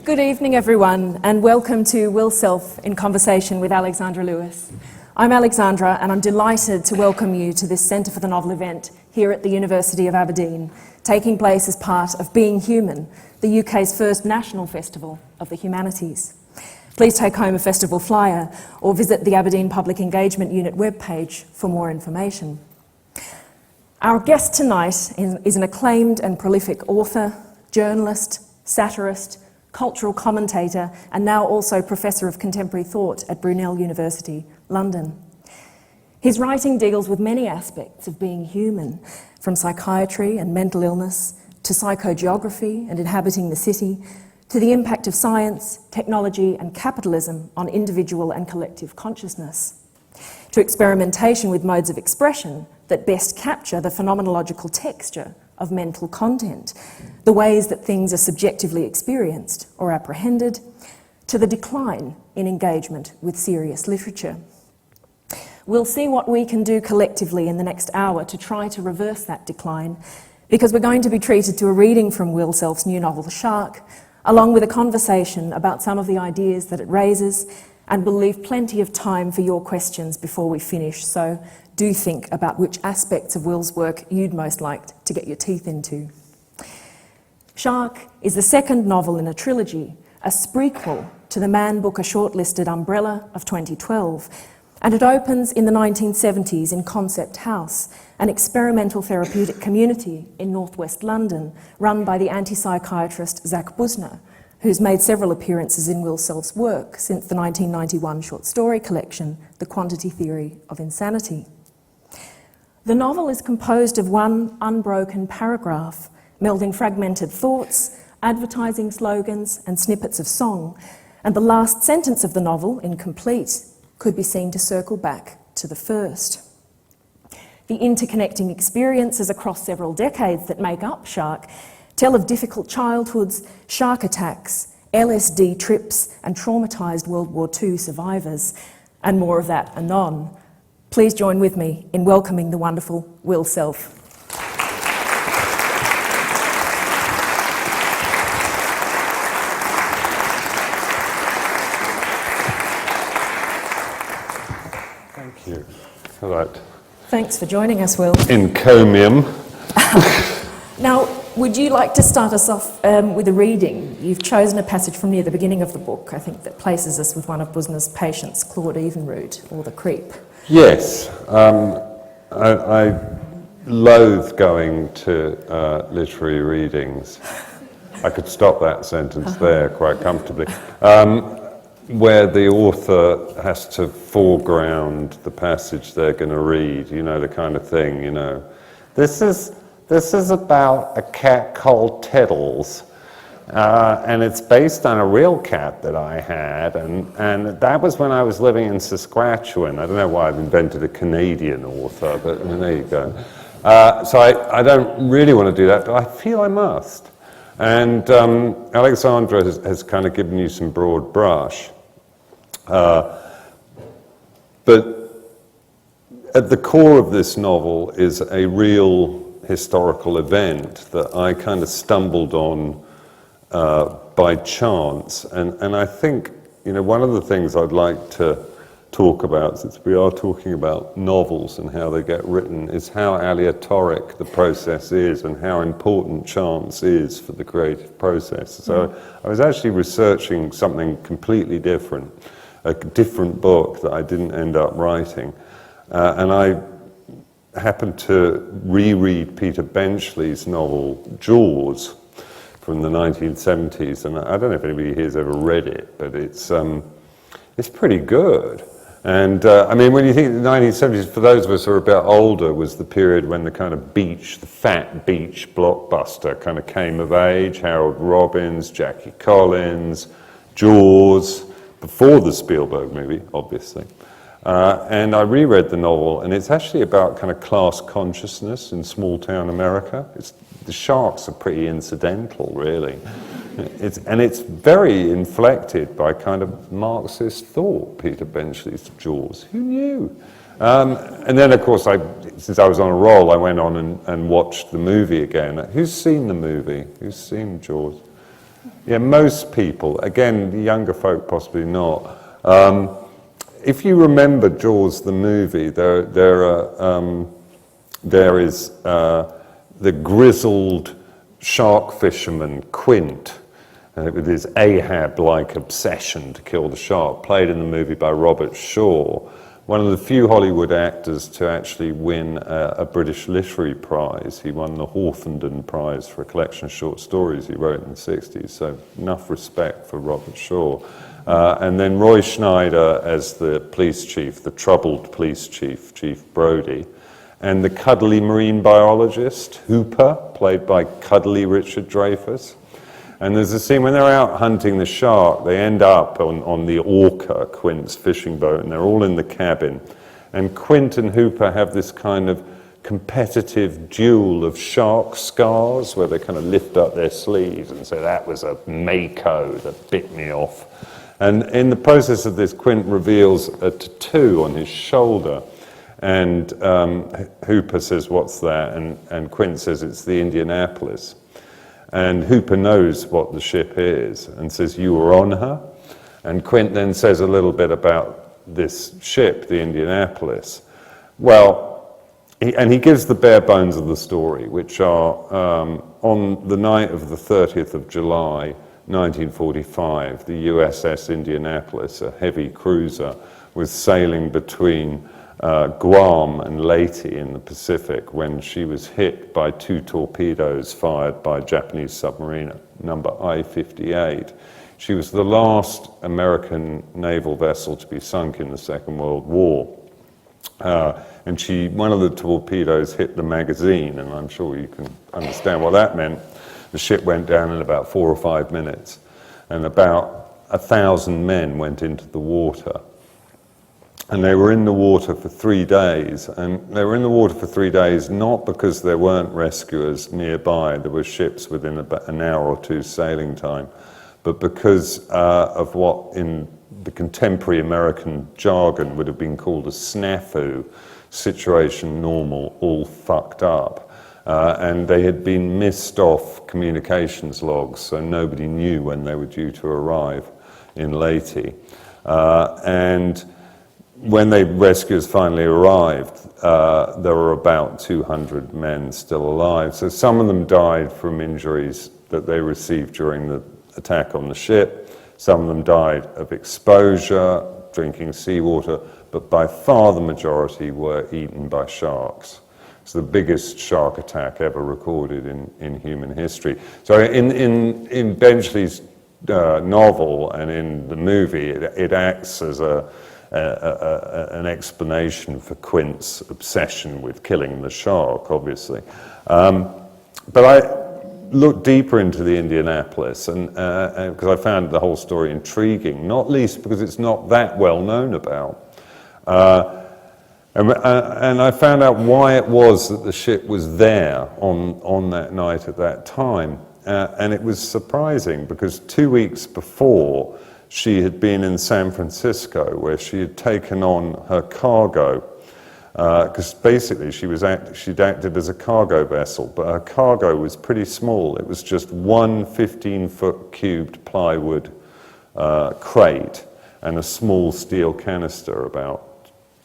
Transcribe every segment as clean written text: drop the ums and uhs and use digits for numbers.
Good evening, everyone, and welcome to Will Self in Conversation with Alexandra Lewis. I'm Alexandra, and I'm delighted to welcome you to this Centre for the Novel event here at the University of Aberdeen, taking place as part of Being Human, the UK's first national festival of the humanities. Please take home a festival flyer or visit the Aberdeen Public Engagement Unit webpage for more information. Our guest tonight is an acclaimed and prolific author, journalist, satirist, cultural commentator, and now also Professor of Contemporary Thought at Brunel University, London. His writing deals with many aspects of being human, from psychiatry and mental illness, to psychogeography and inhabiting the city, to the impact of science, technology, and capitalism on individual and collective consciousness, to experimentation with modes of expression that best capture the phenomenological texture of mental content, the ways that things are subjectively experienced or apprehended, to the decline in engagement with serious literature. We'll see what we can do collectively in the next hour to try to reverse that decline, because we're going to be treated to a reading from Will Self's new novel, The Shark, along with a conversation about some of the ideas that it raises, and we'll leave plenty of time for your questions before we finish, so do think about which aspects of Will's work you'd most like to get your teeth into. Shark is the second novel in a trilogy, a sprequel to the Man Booker shortlisted Umbrella of 2012, and it opens in the 1970s in Concept House, an experimental therapeutic community in northwest London run by the anti-psychiatrist Zach Busner, who's made several appearances in Will Self's work since the 1991 short story collection, The Quantity Theory of Insanity. The novel is composed of one unbroken paragraph, melding fragmented thoughts, advertising slogans, and snippets of song, and the last sentence of the novel, incomplete, could be seen to circle back to the first. The interconnecting experiences across several decades that make up Shark tell of difficult childhoods, shark attacks, LSD trips, and traumatised World War II survivors, and more of that anon. Please join with me in welcoming the wonderful Will Self. Thank you for that. Thanks for joining us, Will. Encomium. Now, would you like to start us off with a reading? You've chosen a passage from near the beginning of the book, I think, that places us with one of Busner's patients, Claude Evenrood, or The Creep. Yes. I loathe going to literary readings. I could stop that sentence there quite comfortably. Where the author has to foreground the passage they're going to read, you know, the kind of thing, you know. This is about a cat called Tiddles, and it's based on a real cat that I had, and that was when I was living in Saskatchewan. I don't know why I've invented a Canadian author, but there you go. So I don't really want to do that, but I feel I must. And Alexandra has kind of given you some broad brush. But at the core of this novel is a real historical event that I kind of stumbled on by chance. And I think, you know, one of the things I'd like to talk about, since we are talking about novels and how they get written, is how aleatoric the process is and how important chance is for the creative process. So I was actually researching something completely different, a different book that I didn't end up writing. And I happened to reread Peter Benchley's novel Jaws from the 1970s, and I don't know if anybody here has ever read it, but it's pretty good. And I mean, when you think of the 1970s, for those of us who are a bit older, was the period when the kind of beach, the fat beach blockbuster kind of came of age. Harold Robbins, Jackie Collins, Jaws, before the Spielberg movie, obviously. And I reread the novel, and it's actually about kind of class consciousness in small-town America. The sharks are pretty incidental, really. It's very inflected by kind of Marxist thought, Peter Benchley's Jaws. Who knew? And then, of course, since I was on a roll, I went on and watched the movie again. Who's seen the movie? Who's seen Jaws? Yeah, most people, again, the younger folk possibly not. If you remember Jaws the movie, there is the grizzled shark fisherman Quint, with his Ahab-like obsession to kill the shark, played in the movie by Robert Shaw, one of the few Hollywood actors to actually win a British Literary Prize. He won the Hawthornden Prize for a collection of short stories he wrote in the 60s, so enough respect for Robert Shaw. And then Roy Schneider as the police chief, the troubled police chief, Chief Brodie, and the cuddly marine biologist, Hooper, played by cuddly Richard Dreyfuss. And there's a scene when they're out hunting the shark, they end up on the Orca, Quint's fishing boat, and they're all in the cabin. And Quint and Hooper have this kind of competitive duel of shark scars, where they kind of lift up their sleeves and say, that was a mako that bit me off. And in the process of this, Quint reveals a tattoo on his shoulder. And Hooper says, what's that? And Quint says, it's the Indianapolis. And Hooper knows what the ship is and says, you were on her? And Quint then says a little bit about this ship, the Indianapolis. Well, he gives the bare bones of the story, which are on the night of the 30th of July, 1945, the USS Indianapolis, a heavy cruiser, was sailing between Guam and Leyte in the Pacific when she was hit by 2 torpedoes fired by a Japanese submarine number I-58. She was the last American naval vessel to be sunk in the Second World War. And one of the torpedoes hit the magazine, and I'm sure you can understand what that meant. The ship went down in about 4 or 5 minutes, and about 1,000 men went into the water. And they were in the water for 3 days. And they were in the water for 3 days not because there weren't rescuers nearby, there were ships within about an hour or two sailing time, but because of what in the contemporary American jargon would have been called a snafu, situation normal, all fucked up. And they had been missed off communications logs, so nobody knew when they were due to arrive in Leyte. And when the rescuers finally arrived, there were about 200 men still alive. So some of them died from injuries that they received during the attack on the ship. Some of them died of exposure, drinking seawater, but by far the majority were eaten by sharks. It's the biggest shark attack ever recorded in human history. So in Benchley's novel and in the movie, it acts as an explanation for Quint's obsession with killing the shark, obviously. But I looked deeper into the Indianapolis, and because I found the whole story intriguing, not least because it's not that well known about. And I found out why it was that the ship was there on that night at that time. And it was surprising because 2 weeks before, she had been in San Francisco where she had taken on her cargo, because basically she'd acted as a cargo vessel, but her cargo was pretty small. It was just one 15-foot cubed plywood crate and a small steel canister about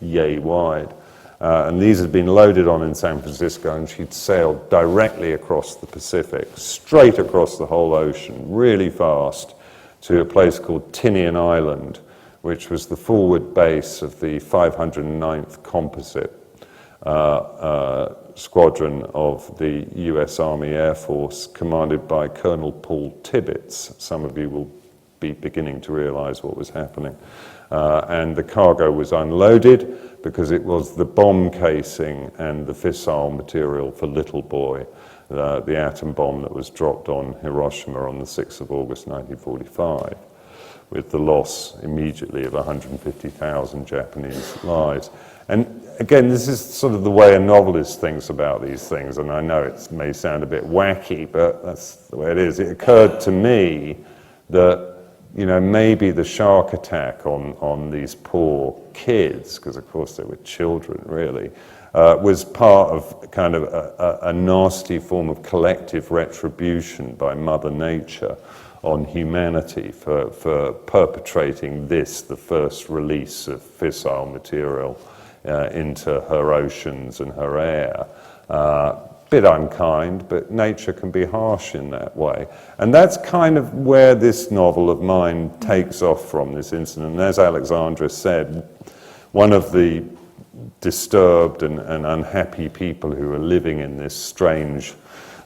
yay wide. And these had been loaded on in San Francisco, and she'd sailed directly across the Pacific, straight across the whole ocean, really fast, to a place called Tinian Island, which was the forward base of the 509th Composite Squadron of the US Army Air Force, commanded by Colonel Paul Tibbets. Some of you will be beginning to realize what was happening. And the cargo was unloaded because it was the bomb casing and the fissile material for Little Boy, the atom bomb that was dropped on Hiroshima on the 6th of August 1945, with the loss immediately of 150,000 Japanese lives. And again, this is sort of the way a novelist thinks about these things, and I know it may sound a bit wacky, but that's the way it is. It occurred to me that, you know, maybe the shark attack on these poor kids, because of course they were children really, was part of kind of a nasty form of collective retribution by Mother Nature on humanity for perpetrating this, the first release of fissile material into her oceans and her air. Bit unkind, but nature can be harsh in that way. And that's kind of where this novel of mine takes off from, this incident. And as Alexandra said, one of the disturbed and unhappy people who were living in this strange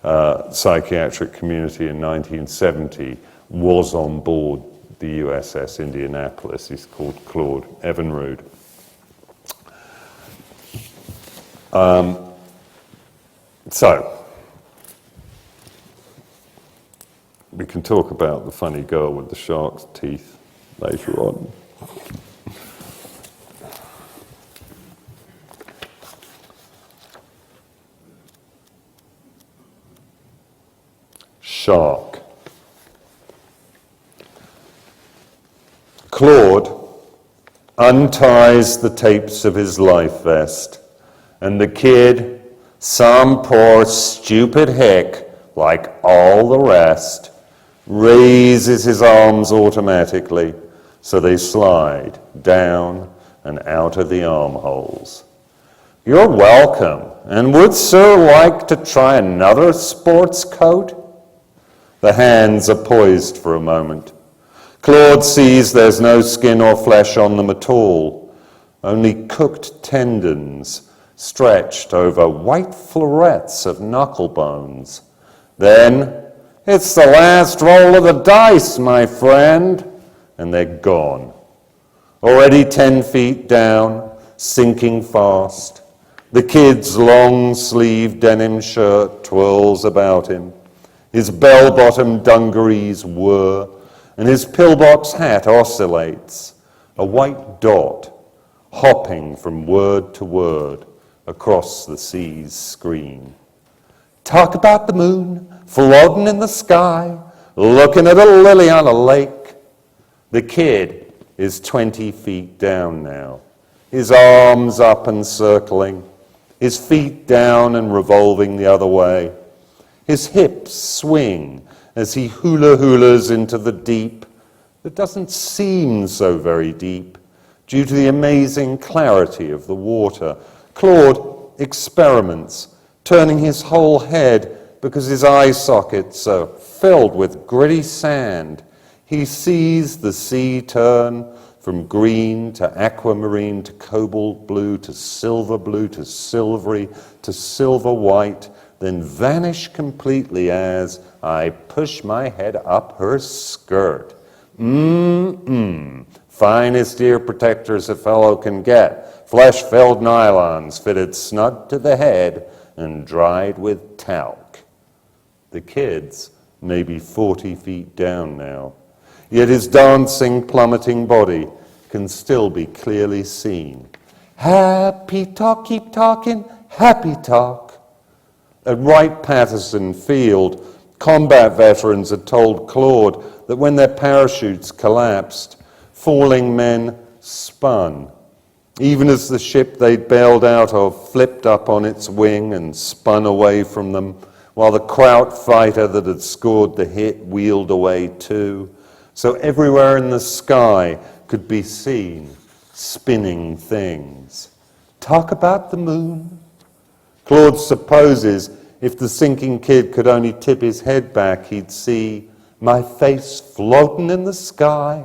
psychiatric community in 1970 was on board the USS Indianapolis. He's called Claude Evinrude. So, we can talk about the funny girl with the shark's teeth later on. Shark. Claude unties the tapes of his life vest, and the kid, some poor stupid hick like all the rest, raises his arms automatically so they slide down and out of the armholes. "You're welcome, and would sir like to try another sports coat?" The hands are poised for a moment. Claude sees there's no skin or flesh on them at all, only cooked tendons stretched over white florets of knuckle bones. Then, "It's the last roll of the dice, my friend," and they're gone. Already 10 feet down, sinking fast, the kid's long-sleeved denim shirt twirls about him. His bell-bottom dungarees whir, and his pillbox hat oscillates, a white dot hopping from word to word across the sea's screen. Talk about the moon floating in the sky, looking at a lily on a lake. The kid is 20 feet down now, his arms up and circling, his feet down and revolving the other way. His hips swing as he hula-hulas into the deep that doesn't seem so very deep due to the amazing clarity of the water. Claude experiments, turning his whole head because his eye sockets are filled with gritty sand. He sees the sea turn from green to aquamarine to cobalt blue to silver silvery to silver white, then vanish completely as I push my head up her skirt. Finest ear protectors a fellow can get. Flesh-filled nylons fitted snug to the head and dried with talc. The kid's maybe 40 feet down now, yet his dancing, plummeting body can still be clearly seen. Happy talk, keep talking, happy talk. At Wright-Patterson Field, combat veterans had told Claude that when their parachutes collapsed, falling men spun, even as the ship they'd bailed out of flipped up on its wing and spun away from them, while the Kraut fighter that had scored the hit wheeled away too. So everywhere in the sky could be seen spinning things. Talk about the moon. Claude supposes if the sinking kid could only tip his head back, he'd see my face floating in the sky.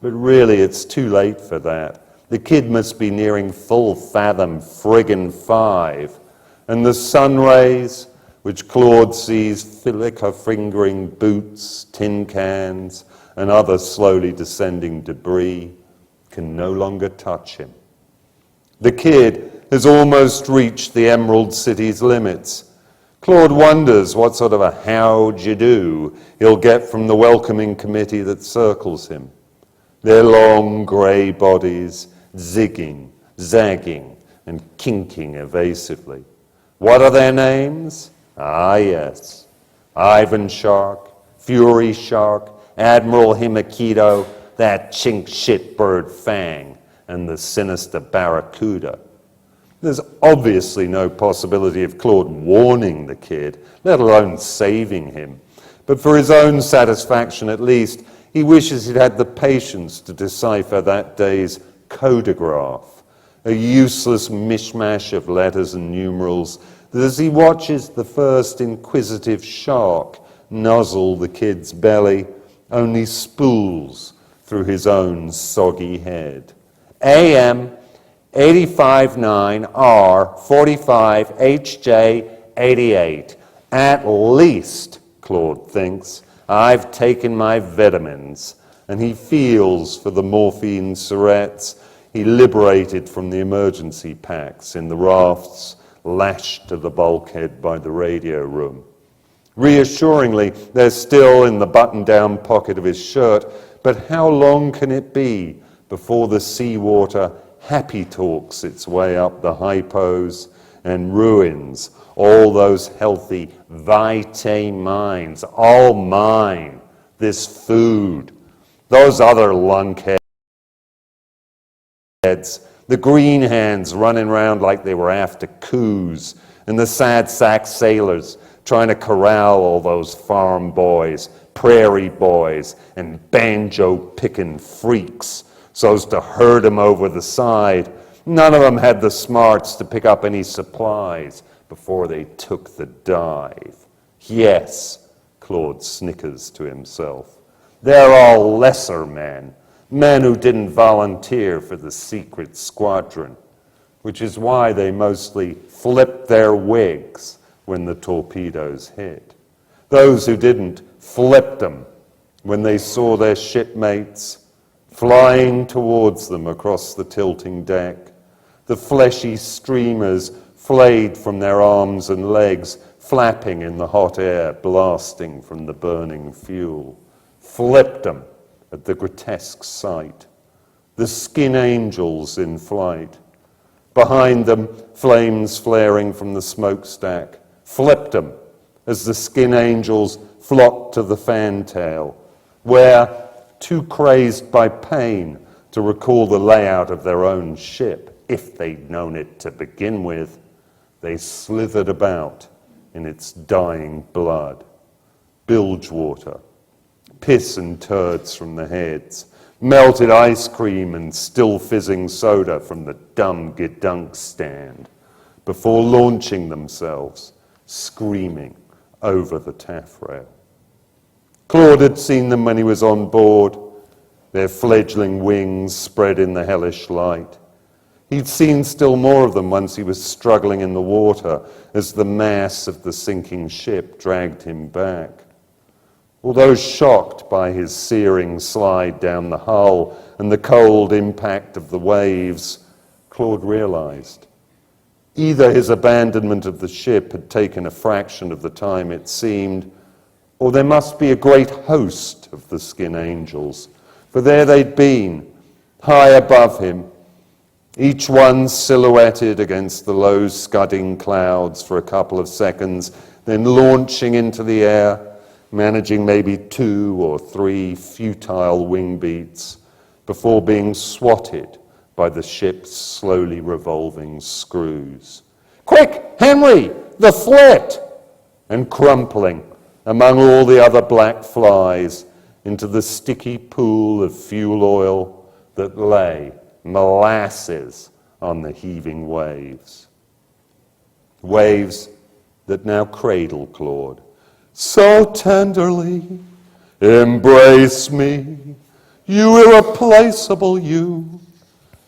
But really, it's too late for that. The kid must be nearing full fathom friggin' 5. And the sun rays, which Claude sees flicker-fingering boots, tin cans, and other slowly descending debris, can no longer touch him. The kid has almost reached the Emerald City's limits. Claude wonders what sort of a how'd you do he'll get from the welcoming committee that circles him. Their long grey bodies zigging, zagging, and kinking evasively. What are their names? Ah, yes. Ivan Shark, Fury Shark, Admiral Himakito, that chink shitbird Fang, and the sinister Barracuda. There's obviously no possibility of Claude warning the kid, let alone saving him. But for his own satisfaction at least, he wishes he'd had the patience to decipher that day's codograph, a useless mishmash of letters and numerals that as he watches the first inquisitive shark nuzzle the kid's belly, only spools through his own soggy head. AM 85-9 R 45 HJ 88. At least, Claude thinks, I've taken my vitamins, and he feels for the morphine syrettes he liberated from the emergency packs in the rafts lashed to the bulkhead by the radio room. Reassuringly, they're still in the button-down pocket of his shirt, but how long can it be before the seawater happy talks its way up the hypos and ruins all those healthy vitae minds, all mine, this food, those other lunkheads, the green hands running around like they were after coups, and the sad sack sailors trying to corral all those farm boys, prairie boys, and banjo-picking freaks so as to herd them over the side. None of them had the smarts to pick up any supplies before they took the dive. Yes, Claude snickers to himself. They're all lesser men, men who didn't volunteer for the secret squadron, which is why they mostly flipped their wigs when the torpedoes hit. Those who didn't flipped them when they saw their shipmates flying towards them across the tilting deck, the fleshy streamers flayed from their arms and legs, flapping in the hot air, blasting from the burning fuel. Flipped them at the grotesque sight. The skin angels in flight. Behind them, flames flaring from the smokestack. Flipped them as the skin angels flocked to the fantail, where, too crazed by pain to recall the layout of their own ship, if they'd known it to begin with, they slithered about in its dying blood. Bilge water, piss and turds from the heads, melted ice cream and still fizzing soda from the dumb gedunk stand, before launching themselves, screaming, over the taffrail. Claude had seen them when he was on board, their fledgling wings spread in the hellish light. He'd seen still more of them once he was struggling in the water as the mass of the sinking ship dragged him back. Although shocked by his searing slide down the hull and the cold impact of the waves, Claude realized either his abandonment of the ship had taken a fraction of the time it seemed, or there must be a great host of the skin angels, for there they'd been, high above him, each one silhouetted against the low scudding clouds for a couple of seconds, then launching into the air, managing maybe 2 or 3 futile wing beats before being swatted by the ship's slowly revolving screws. Quick, Henry, the flit! And crumpling among all the other black flies into the sticky pool of fuel oil that lay molasses on the heaving waves. Waves that now cradle Claude so tenderly. Embrace me, you irreplaceable you.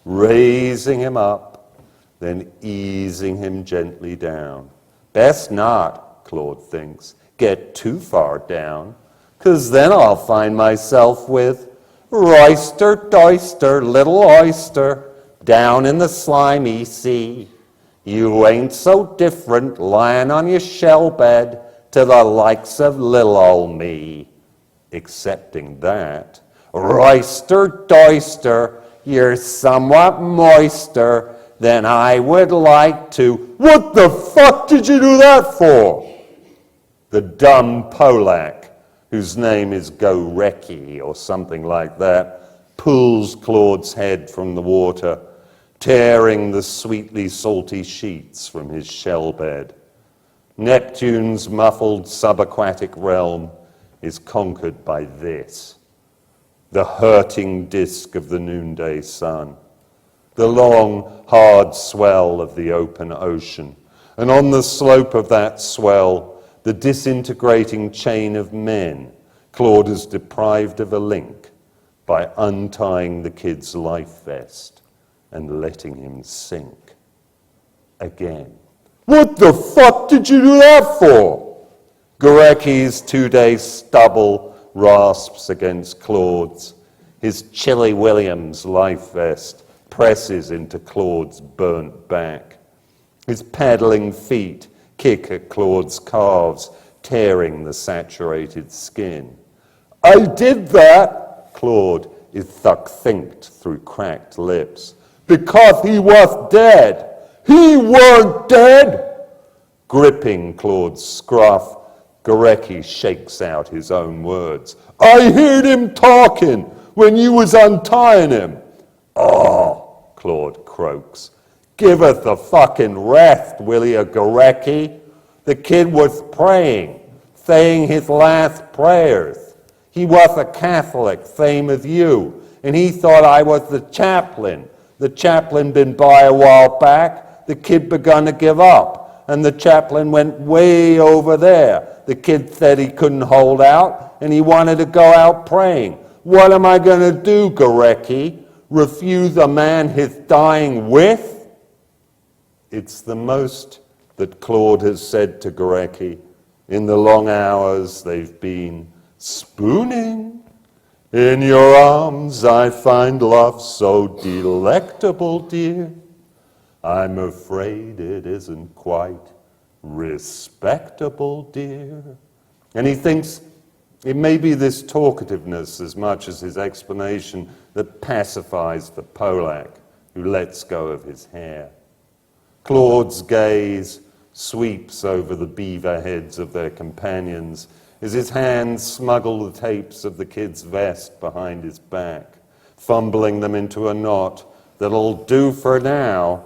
Raising him up, then easing him gently down. Best not, Claude thinks, get too far down, 'cause then I'll find myself with roister doister, little oyster, down in the slimy sea. You ain't so different lying on your shell bed to the likes of little old me. Excepting that, roister doister, you're somewhat moister than I would like to. What the fuck did you do that for? The dumb Polak, whose name is Gorecki or something like that, pulls Claude's head from the water. tearing the sweetly salty sheets from his shell bed. Neptune's muffled subaquatic realm is conquered by this, the hurting disk of the noonday sun, the long, hard swell of the open ocean, and on the slope of that swell, the disintegrating chain of men Claude is deprived of a link by untying the kid's life vest and letting him sink. Again. What the fuck did you do that for? Gurecki's 2-day stubble rasps against Claude's. His Chilly Williams life vest presses into Claude's burnt back. His paddling feet kick at Claude's calves, tearing the saturated skin. I did that, Claude is thuck-thinked through cracked lips, because he was dead. He weren't dead! Gripping Claude's scruff, Gurecki shakes out his own words. I heard him talking when you was untying him. Oh, Claude croaks. Give us the fucking rest, will you, Gurecki? The kid was praying, saying his last prayers. He was a Catholic, same as you, and he thought I was the chaplain. The chaplain been by a while back. The kid begun to give up, and the chaplain went way over there. The kid said he couldn't hold out, and he wanted to go out praying. What am I going to do, Gurecki? Refuse a man he's dying with? It's the most that Claude has said to Gurecki in the long hours they've been spooning. In your arms I find love so delectable, dear. I'm afraid it isn't quite respectable, dear. And he thinks it may be this talkativeness as much as his explanation that pacifies the Polak who lets go of his hair. Claude's gaze sweeps over the beaver heads of their companions as his hands smuggle the tapes of the kid's vest behind his back, fumbling them into a knot that'll do for now.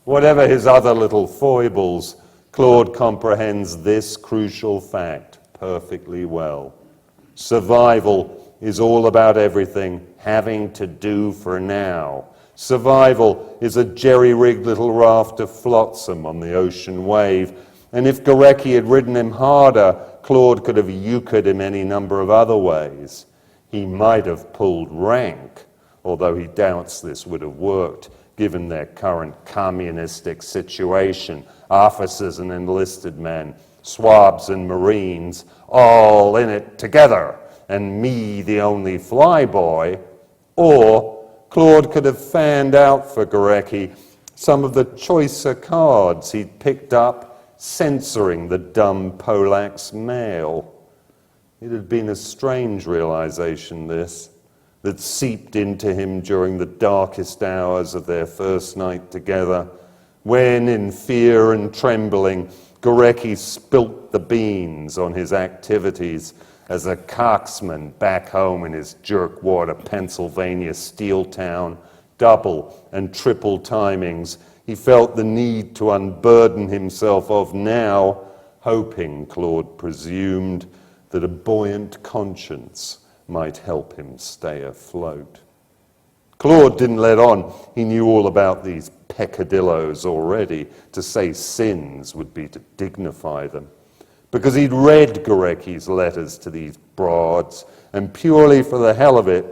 Whatever his other little foibles, Claude comprehends this crucial fact perfectly well. Survival is all about everything having to do for now. Survival is a jerry-rigged little raft of flotsam on the ocean wave, and if Gurecki had ridden him harder, Claude could have euchred him any number of other ways. He might have pulled rank, although he doubts this would have worked, given their current communistic situation. Officers and enlisted men, swabs and Marines, all in it together, and me the only flyboy. Or Claude could have fanned out for Gurecki some of the choicer cards he'd picked up, censoring the dumb Polak's mail. It had been a strange realization, this, that seeped into him during the darkest hours of their first night together, when, in fear and trembling, Gurecki spilt the beans on his activities as a coxsman back home in his jerkwater Pennsylvania steel town, double and triple timings. He felt the need to unburden himself of now, hoping, Claude presumed, that a buoyant conscience might help him stay afloat. Claude didn't let on he knew all about these peccadillos already. To say sins would be to dignify them, because he'd read Gurecki's letters to these broads, and purely for the hell of it,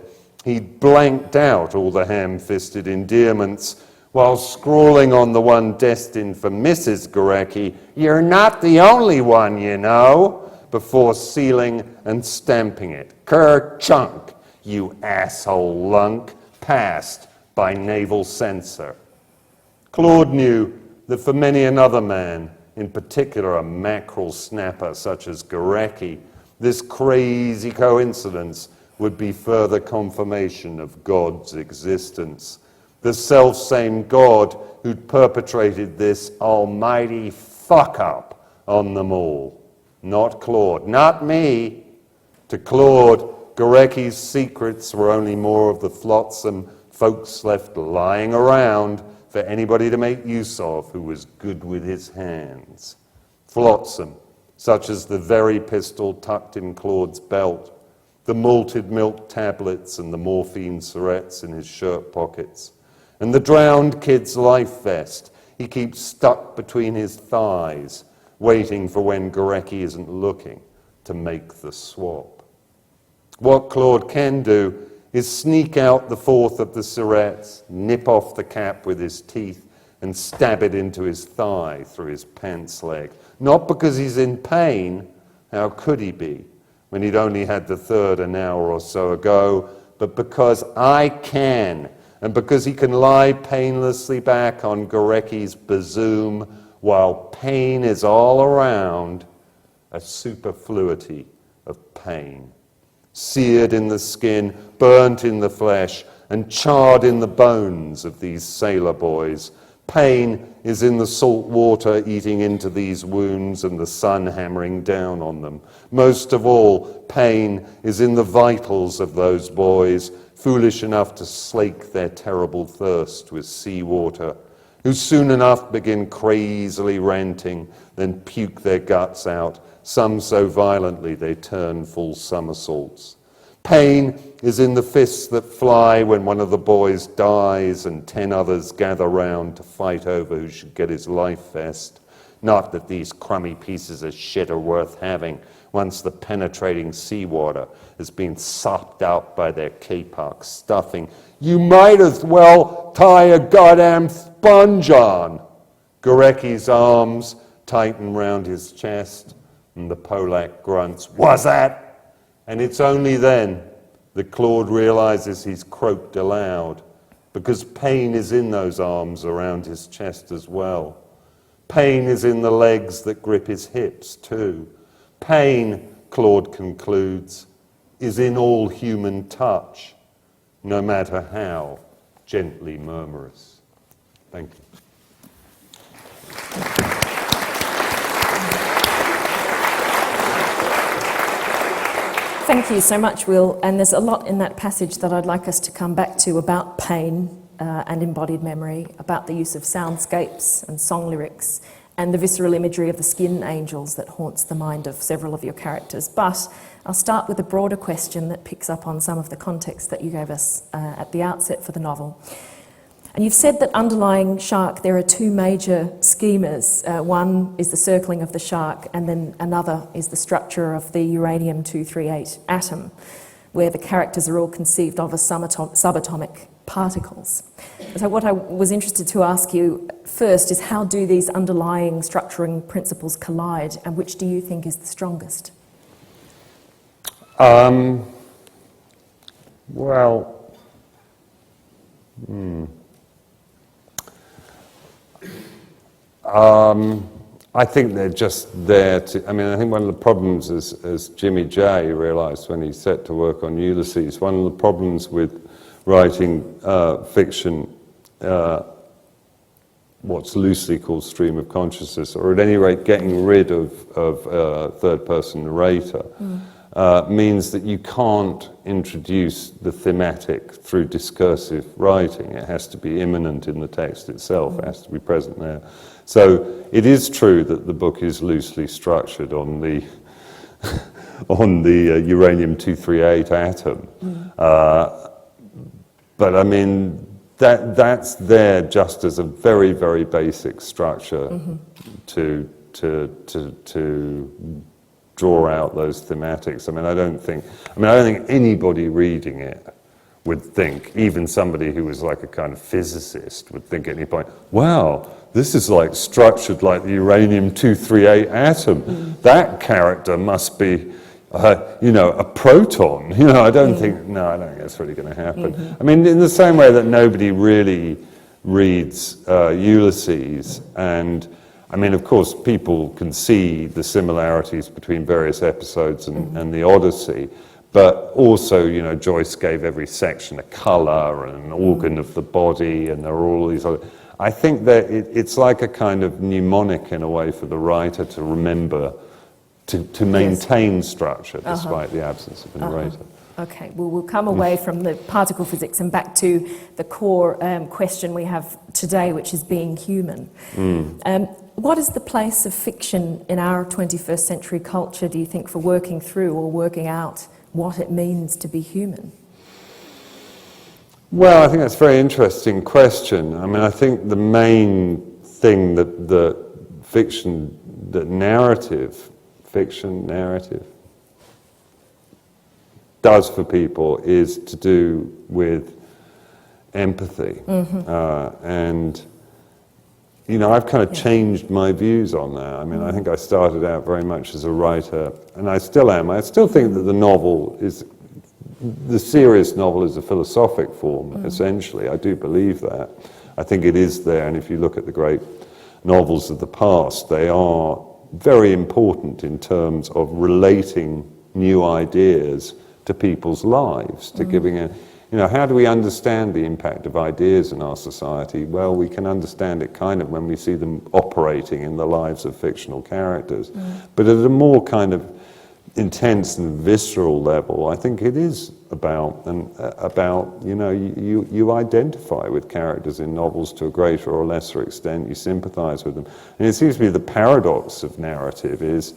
he'd blanked out all the ham-fisted endearments while scrawling on the one destined for Mrs. Gurecki, "You're not the only one, you know," before sealing and stamping it. Ker-chunk, you asshole lunk, passed by naval censor. Claude knew that for many another man, in particular a mackerel snapper such as Gurecki, this crazy coincidence would be further confirmation of God's existence. The self-same God who'd perpetrated this almighty fuck-up on them all. Not Claude, not me. To Claude, Gurecki's secrets were only more of the flotsam folks left lying around for anybody to make use of who was good with his hands. Flotsam, such as the very pistol tucked in Claude's belt, the malted milk tablets and the morphine syrettes in his shirt pockets, and the drowned kid's life vest he keeps stuck between his thighs, waiting for when Gorecki isn't looking to make the swap. What Claude can do is sneak out the fourth of the syrettes, nip off the cap with his teeth, and stab it into his thigh through his pants leg. Not because he's in pain, how could he be, when he'd only had the third an hour or so ago, but because I can, and because he can lie painlessly back on Gorecki's bazoom while pain is all around, a superfluity of pain. Seared in the skin, burnt in the flesh, and charred in the bones of these sailor boys. Pain is in the salt water eating into these wounds and the sun hammering down on them. Most of all, pain is in the vitals of those boys, foolish enough to slake their terrible thirst with seawater, who soon enough begin crazily ranting, then puke their guts out, some so violently they turn full somersaults. Pain is in the fists that fly when one of the boys dies and 10 others gather round to fight over who should get his life vest. Not that these crummy pieces of shit are worth having once the penetrating seawater has been sopped out by their kapok stuffing. You might as well tie a goddamn sponge on. Gorecki's arms tighten round his chest, and the Polak grunts, "Was that?" And it's only then that Claude realizes he's croaked aloud, because pain is in those arms around his chest as well. Pain is in the legs that grip his hips too. Pain, Claude concludes, is in all human touch, no matter how gently murmurous. Thank you. Thank you so much, Will. And there's a lot in that passage that I'd like us to come back to about pain and embodied memory, about the use of soundscapes and song lyrics, and the visceral imagery of the skin angels that haunts the mind of several of your characters. But I'll start with a broader question that picks up on some of the context that you gave us at the outset for the novel. And you've said that underlying shark, there are two major schemas. One is the circling of the shark, and then another is the structure of the uranium-238 atom, where the characters are all conceived of as subatomic particles. So what I was interested to ask you first is, how do these underlying structuring principles collide, and which do you think is the strongest? I think they're just there to, I think one of the problems, as Jimmy Jay realized when he set to work on Ulysses, one of the problems with writing fiction, what's loosely called stream of consciousness, or at any rate getting rid of third-person narrator, means that you can't introduce the thematic through discursive writing. It has to be immanent in the text itself, it has to be present there. So it is true that the book is loosely structured on the uranium-238 atom. But I mean, that's there just as a very, very basic structure to draw out those thematics. I don't think anybody reading it would think, even somebody who was like a kind of physicist would think at any point, wow, this is like structured like the uranium-238 atom. That character must be, a proton. I don't think that's really going to happen. In the same way that nobody really reads Ulysses, and of course, people can see the similarities between various episodes and the Odyssey, but also, Joyce gave every section a color and an organ of the body, and there are all these other... I think that it's like a kind of mnemonic in a way for the writer to remember to maintain structure despite the absence of a narrator. Okay, well, we'll come away from the particle physics and back to the core question we have today, which is being human. What is the place of fiction in our 21st century culture, do you think, for working through or working out what it means to be human? Well, I think that's a very interesting question. I mean, I think the main thing that fiction narrative does for people is to do with empathy. And, you know, I've kind of changed my views on that. I mean, I think I started out very much as a writer, and I still am. I still think that the serious novel is a philosophic form, essentially. I do believe that. I think it is there, and if you look at the great novels of the past, they are very important in terms of relating new ideas to people's lives, to giving a, you know, how do we understand the impact of ideas in our society? Well, we can understand it kind of when we see them operating in the lives of fictional characters. But at a more kind of intense and visceral level, I think it is about, you know, you identify with characters in novels to a greater or lesser extent, you sympathize with them. And it seems to me the paradox of narrative is,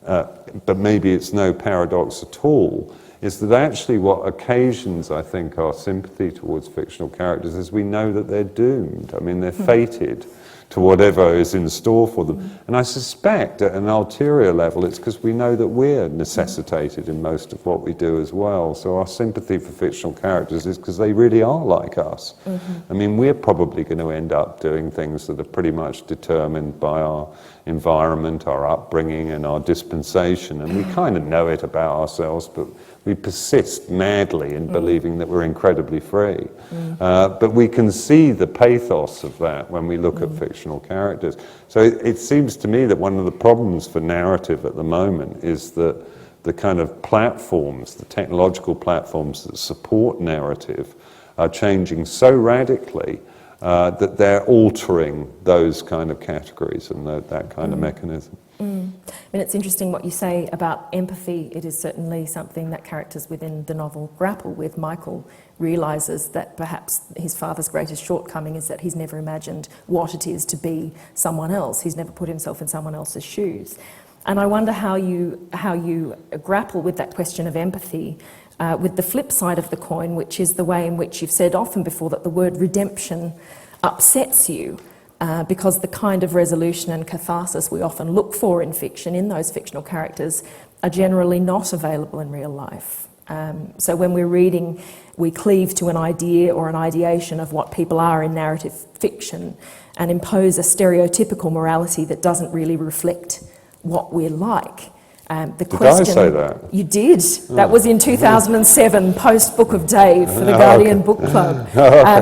but maybe it's no paradox at all, is that actually what occasions, I think, our sympathy towards fictional characters is we know that they're doomed. I mean, they're fated to whatever is in store for them. And I suspect at an ulterior level it's because we know that we're necessitated in most of what we do as well. So our sympathy for fictional characters is because they really are like us. I mean, we're probably going to end up doing things that are pretty much determined by our environment, our upbringing and our dispensation, and we kind of know it about ourselves, but we persist madly in believing that we're incredibly free. But we can see the pathos of that when we look at fictional characters. So it seems to me that one of the problems for narrative at the moment is that the kind of platforms, the technological platforms that support narrative are changing so radically that they're altering those kind of categories and that kind of mechanism. I mean, it's interesting what you say about empathy. It is certainly something that characters within the novel grapple with. Michael realises that perhaps his father's greatest shortcoming is that he's never imagined what it is to be someone else. He's never put himself in someone else's shoes. And I wonder how you grapple with that question of empathy with the flip side of the coin, which is the way in which you've said often before that the word redemption upsets you. Because the kind of resolution and catharsis we often look for in fiction, in those fictional characters, are generally not available in real life. So when we're reading, we cleave to an idea or an ideation of what people are in narrative fiction and impose a stereotypical morality that doesn't really reflect what we're like. Did I say that? You did. That was in 2007, post Book of Dave for the Guardian Book Club.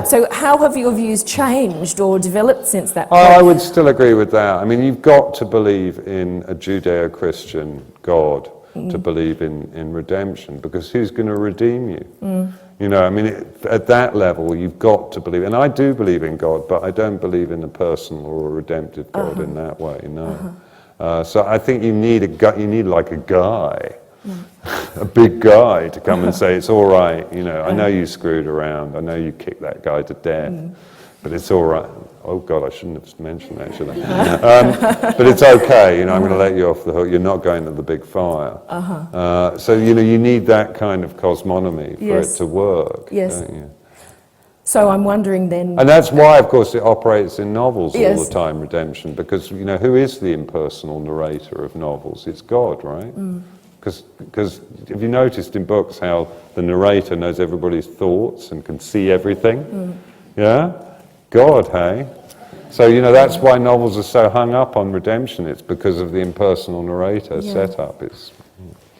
So how have your views changed or developed since that point? I would still agree with that. I mean, you've got to believe in a Judeo-Christian God to believe in redemption, because who's going to redeem you? You know, I mean, at that level, you've got to believe. And I do believe in God, but I don't believe in a personal or a redemptive God in that way, no. So I think you need like a guy, a big guy to come and say, it's all right, you know, I know you screwed around, I know you kicked that guy to death, but it's all right. Oh God, I shouldn't have mentioned that, should I? But it's okay, you know, I'm going to let you off the hook, you're not going to the big fire. So, you know, you need that kind of cosmogony for it to work, don't you? So I'm wondering then... And that's why, of course, it operates in novels all the time, redemption, because, you know, who is the impersonal narrator of novels? It's God, right? Because have you noticed in books how the narrator knows everybody's thoughts and can see everything? Yeah? God, hey? So, you know, that's why novels are so hung up on redemption. It's because of the impersonal narrator setup.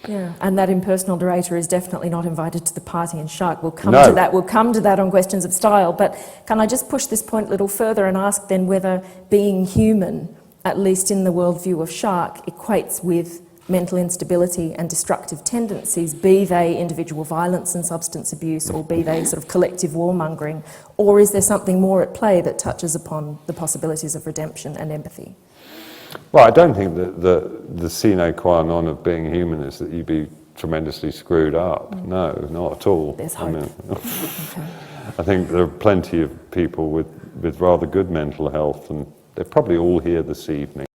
And that impersonal narrator is definitely not invited to the party in Shark. We'll come to that. We'll come to that on questions of style. But can I just push this point a little further and ask then whether being human, at least in the worldview of Shark, equates with mental instability and destructive tendencies, be they individual violence and substance abuse, or be they sort of collective warmongering, or is there something more at play that touches upon the possibilities of redemption and empathy? Well, I don't think that the sine qua non of being human is that you be tremendously screwed up. No, not at all. There's hope. I think there are plenty of people with rather good mental health, and they're probably all here this evening.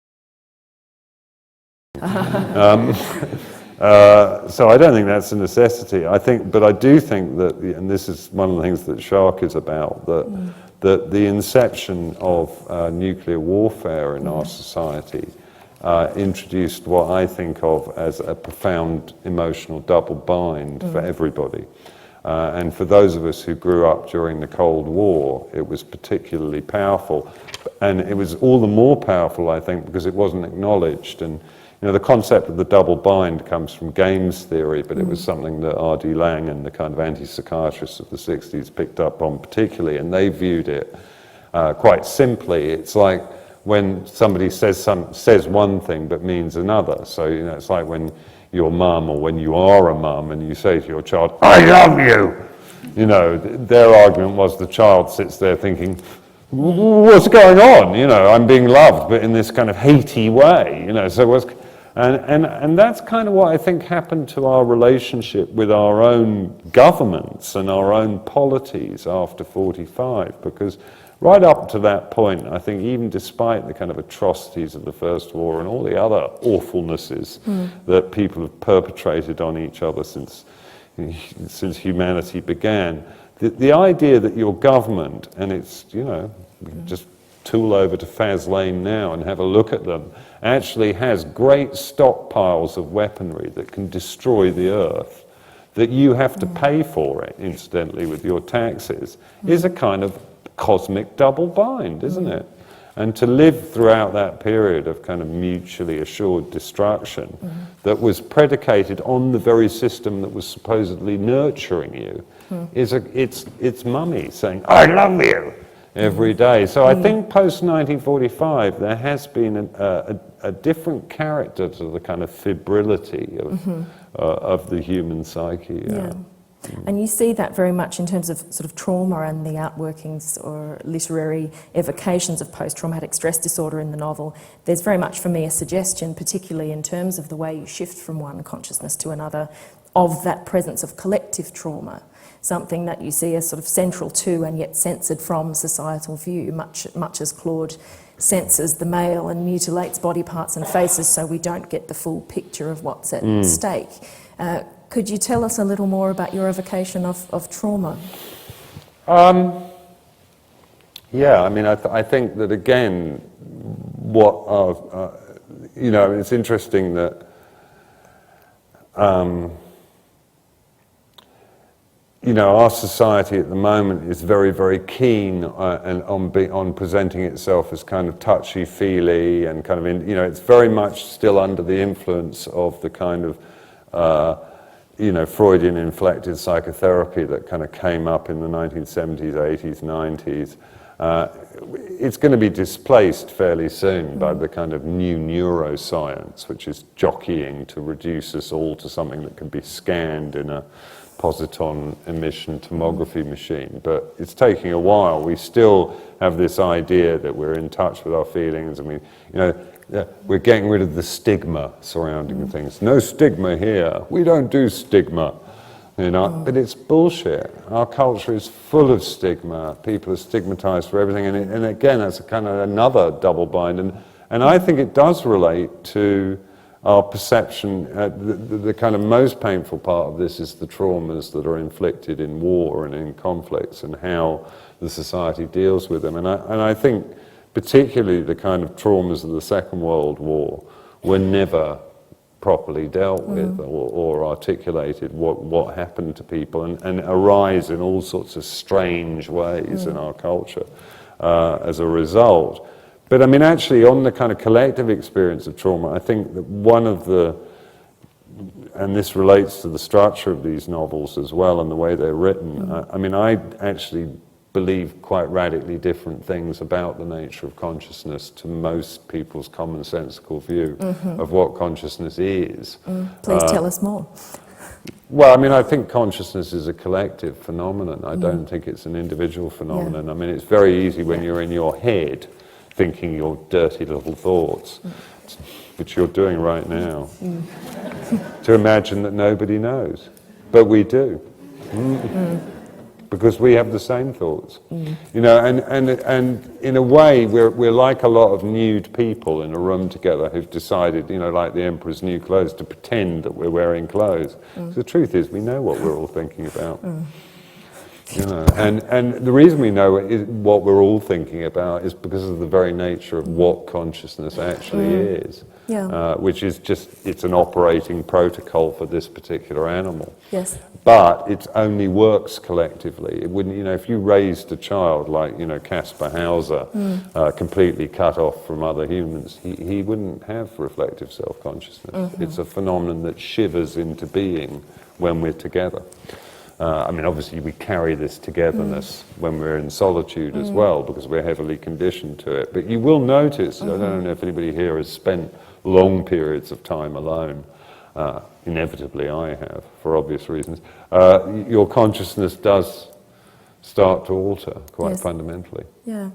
So I don't think that's a necessity. But I do think that, and this is one of the things that Shark is about, that the inception of nuclear warfare in our society introduced what I think of as a profound emotional double bind for everybody. And for those of us who grew up during the Cold War, it was particularly powerful. And it was all the more powerful, I think, because it wasn't acknowledged. And the concept of the double bind comes from games theory, but it was something that R.D. Laing and the kind of anti-psychiatrists of the 60s picked up on particularly, and they viewed it quite simply. It's like when somebody says one thing but means another. So, it's like when your mum, or when you are a mum and you say to your child, "I love you," their argument was the child sits there thinking, "What's going on? I'm being loved, but in this kind of hatey way." And that's kind of what I think happened to our relationship with our own governments and our own polities after 45, because right up to that point, I think, even despite the kind of atrocities of the First War and all the other awfulnesses that people have perpetrated on each other since humanity began, the idea that your government, and it's, we can just tool over to Faz Lane now and have a look at them, actually has great stockpiles of weaponry that can destroy the earth, that you have to pay for it, incidentally, with your taxes, is a kind of cosmic double bind, isn't it? And to live throughout that period of kind of mutually assured destruction that was predicated on the very system that was supposedly nurturing you it's mummy saying, "I love you," every day. So I think post 1945 there has been a different character to the kind of febrility of the human psyche. And you see that very much in terms of sort of trauma and the outworkings or literary evocations of post-traumatic stress disorder in the novel. There's very much for me a suggestion, particularly in terms of the way you shift from one consciousness to another, of that presence of collective trauma, something that you see as sort of central to and yet censored from societal view, much as Claude censors the male and mutilates body parts and faces so we don't get the full picture of what's at stake. Could you tell us a little more about your evocation of trauma? I think that, again, it's interesting that our society at the moment is very, very keen on presenting itself as kind of touchy-feely and kind of, it's very much still under the influence of the kind of, Freudian-inflected psychotherapy that kind of came up in the 1970s, 80s, 90s. It's going to be displaced fairly soon by the kind of new neuroscience, which is jockeying to reduce us all to something that can be scanned in a positron emission tomography machine. But it's taking a while. We still have this idea that we're in touch with our feelings. I mean, we're getting rid of the stigma surrounding things. No stigma here. We don't do stigma. But it's bullshit. Our culture is full of stigma. People are stigmatized for everything. And again, that's a kind of another double bind. And I think it does relate to our perception. The kind of most painful part of this is the traumas that are inflicted in war and in conflicts and how the society deals with them. And I think particularly the kind of traumas of the Second World War were never properly dealt with or articulated what happened to people and arise in all sorts of strange ways in our culture as a result. But I mean, actually, on the kind of collective experience of trauma, I think that one of the, and this relates to the structure of these novels as well and the way they're written, I actually believe quite radically different things about the nature of consciousness to most people's commonsensical view of what consciousness is. Please tell us more. Well, I mean, I think consciousness is a collective phenomenon. I don't think it's an individual phenomenon. Yeah. I mean, it's very easy when you're in your head thinking your dirty little thoughts, which you're doing right now. to imagine that nobody knows. But we do. Because we have the same thoughts. You know, and in a way, we're like a lot of nude people in a room together who've decided, you know, like the emperor's new clothes, to pretend that we're wearing clothes. So the truth is, we know what we're all thinking about. You know, and the reason we know what we're all thinking about is because of the very nature of what consciousness actually is, which is just, it's an operating protocol for this particular animal. Yes. But it only works collectively. It wouldn't, you know, if you raised a child like, you know, Caspar Hauser, completely cut off from other humans, he wouldn't have reflective self-consciousness. It's a phenomenon that shivers into being when we're together. I mean, obviously we carry this togetherness when we're in solitude as well, because we're heavily conditioned to it. But you will notice, I don't know if anybody here has spent long periods of time alone, inevitably I have, for obvious reasons, your consciousness does start to alter quite fundamentally. Yeah,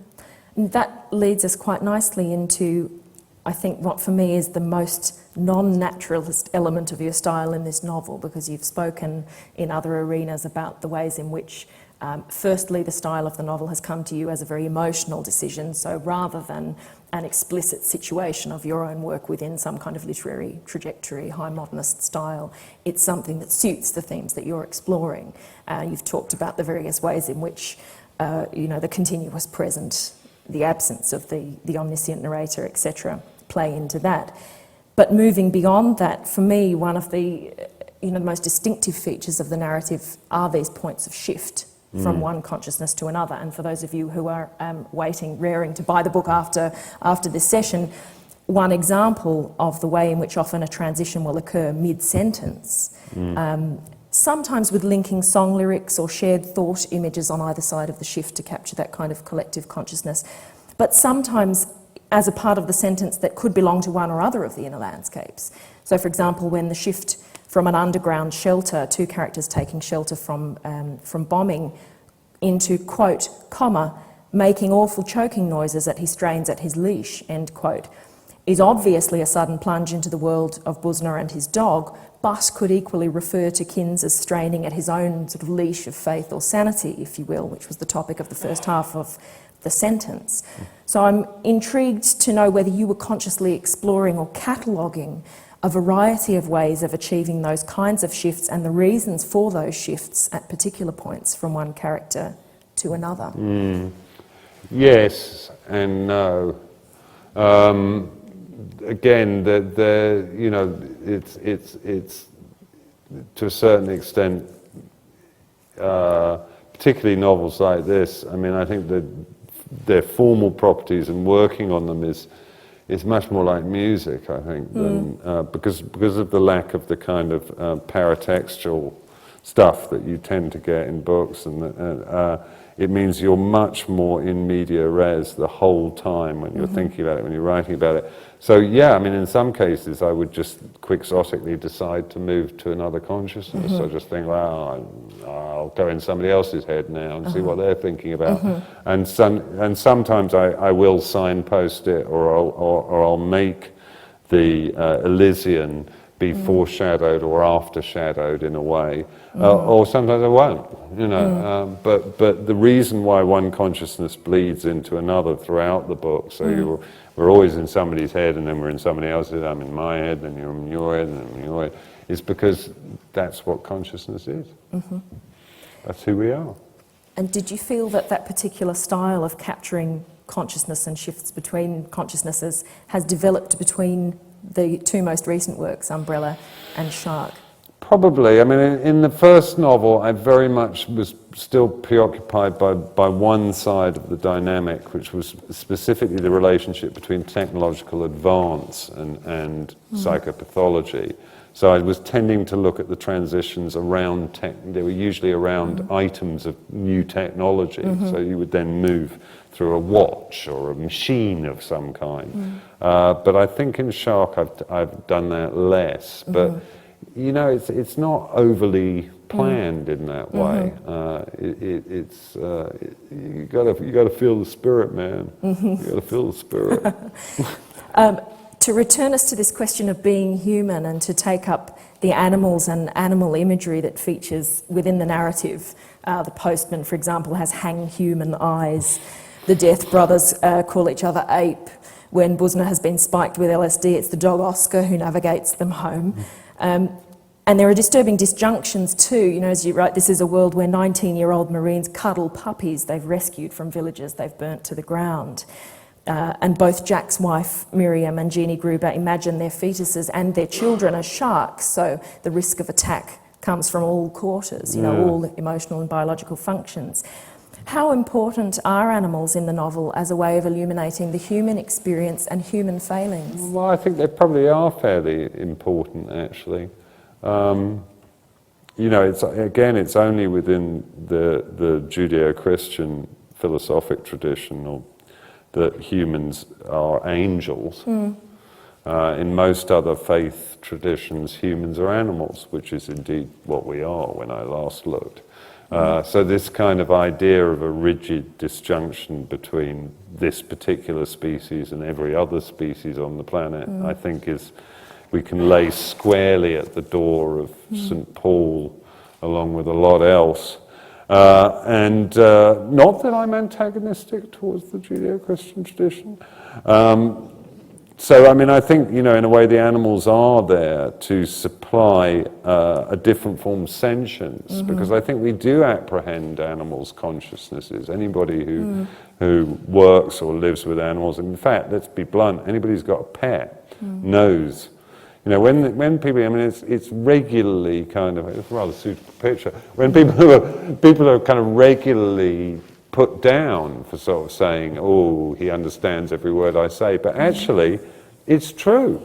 and that leads us quite nicely into, I think, what for me is the most non-naturalist element of your style in this novel, because you've spoken in other arenas about the ways in which, firstly, the style of the novel has come to you as a very emotional decision, so rather than an explicit situation of your own work within some kind of literary trajectory, high modernist style, it's something that suits the themes that you're exploring. You've talked about the various ways in which, you know, the continuous present, the absence of the omniscient narrator, etc., play into that. But moving beyond that, for me, one of the, you know, the most distinctive features of the narrative are these points of shift from one consciousness to another. And for those of you who are raring to buy the book after this session, one example of the way in which often a transition will occur mid-sentence, sometimes with linking song lyrics or shared thought images on either side of the shift to capture that kind of collective consciousness, but sometimes as a part of the sentence that could belong to one or other of the inner landscapes. So, for example, when the shift from an underground shelter, two characters taking shelter from bombing, into, quote, comma, making awful choking noises as he strains at his leash, end quote, is obviously a sudden plunge into the world of Busner and his dog, but could equally refer to Kins as straining at his own sort of leash of faith or sanity, if you will, which was the topic of the first half of the sentence. So I'm intrigued to know whether you were consciously exploring or cataloguing a variety of ways of achieving those kinds of shifts and the reasons for those shifts at particular points from one character to another. Yes and no. Again, you know, it's to a certain extent, particularly novels like this. I mean, I think that their formal properties and working on them is much more like music, I think, than because of the lack of the kind of paratextual stuff that you tend to get in books, and it means you're much more in media res the whole time when you're thinking about it, when you're writing about it. So yeah, I mean, in some cases I would just quixotically decide to move to another consciousness. I just think, well, I'll go in somebody else's head now and see what they're thinking about. And sometimes I will signpost it, or I'll make the Elysian be foreshadowed or aftershadowed in a way, or sometimes I won't, you know. But the reason why one consciousness bleeds into another throughout the book, so we're always in somebody's head, and then we're in somebody else's head. I'm in my head, then you're in your head, and then I'm in your head. Is because that's what consciousness is. That's who we are. And did you feel that that particular style of capturing consciousness and shifts between consciousnesses has developed between the two most recent works, Umbrella and Shark? Probably. I mean, in the first novel, I very much was still preoccupied by one side of the dynamic, which was specifically the relationship between technological advance and psychopathology. So I was tending to look at the transitions around tech. They were usually around items of new technology. So you would then move through a watch or a machine of some kind. But I think in Shark I've done that less. But you know, it's not overly planned in that way. It's you gotta feel the spirit, man. You gotta feel the spirit. To return us to this question of being human and to take up the animals and animal imagery that features within the narrative. The postman, for example, has hang human eyes. The Death brothers call each other ape. When Busna has been spiked with LSD, it's the dog Oscar who navigates them home. And there are disturbing disjunctions too. You know, as you write, this is a world where 19-year-old Marines cuddle puppies they've rescued from villages they've burnt to the ground. And both Jack's wife, Miriam, and Jeannie Gruber imagine their fetuses and their children as sharks, so the risk of attack comes from all quarters, you know, all emotional and biological functions. How important are animals in the novel as a way of illuminating the human experience and human failings? Well, I think they probably are fairly important, actually. You know, it's only within the Judeo-Christian philosophic tradition that humans are angels. In most other faith traditions, humans are animals, which is indeed what we are when I last looked. So this kind of idea of a rigid disjunction between this particular species and every other species on the planet, I think we can lay squarely at the door of St. Paul, along with a lot else. And not that I'm antagonistic towards the Judeo-Christian tradition. So, I mean, I think, you know, in a way the animals are there to supply a different form of sentience, because I think we do apprehend animals' consciousnesses. Anybody who works or lives with animals, in fact, let's be blunt, anybody who's got a pet knows. You know, when people, I mean, it's regularly kind of, it's a rather suitable picture, when people are kind of regularly put down for sort of saying, oh, he understands every word I say, but actually, it's true.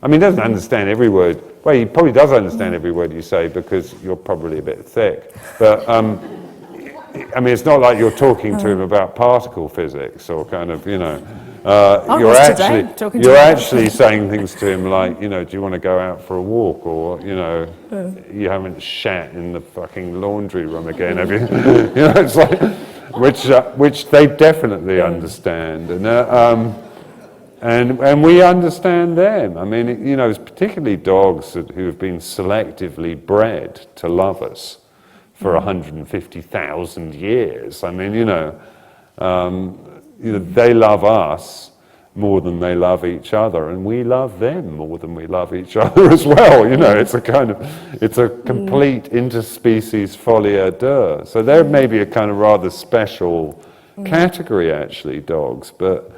I mean, he doesn't understand every word. Well, he probably does understand every word you say because you're probably a bit thick. But, I mean, it's not like you're talking to him about particle physics or kind of, you know, you're actually saying things to him like, you know, do you want to go out for a walk, or, you know, you haven't shat in the fucking laundry room again, have you? You know, it's like, which they definitely understand, and we understand them. I mean, you know, it's particularly dogs who have been selectively bred to love us for 150,000 years. I mean, you know, they love us more than they love each other, and we love them more than we love each other as well. You know, it's a complete interspecies folie à deux. So they're maybe a kind of rather special category, actually, dogs, but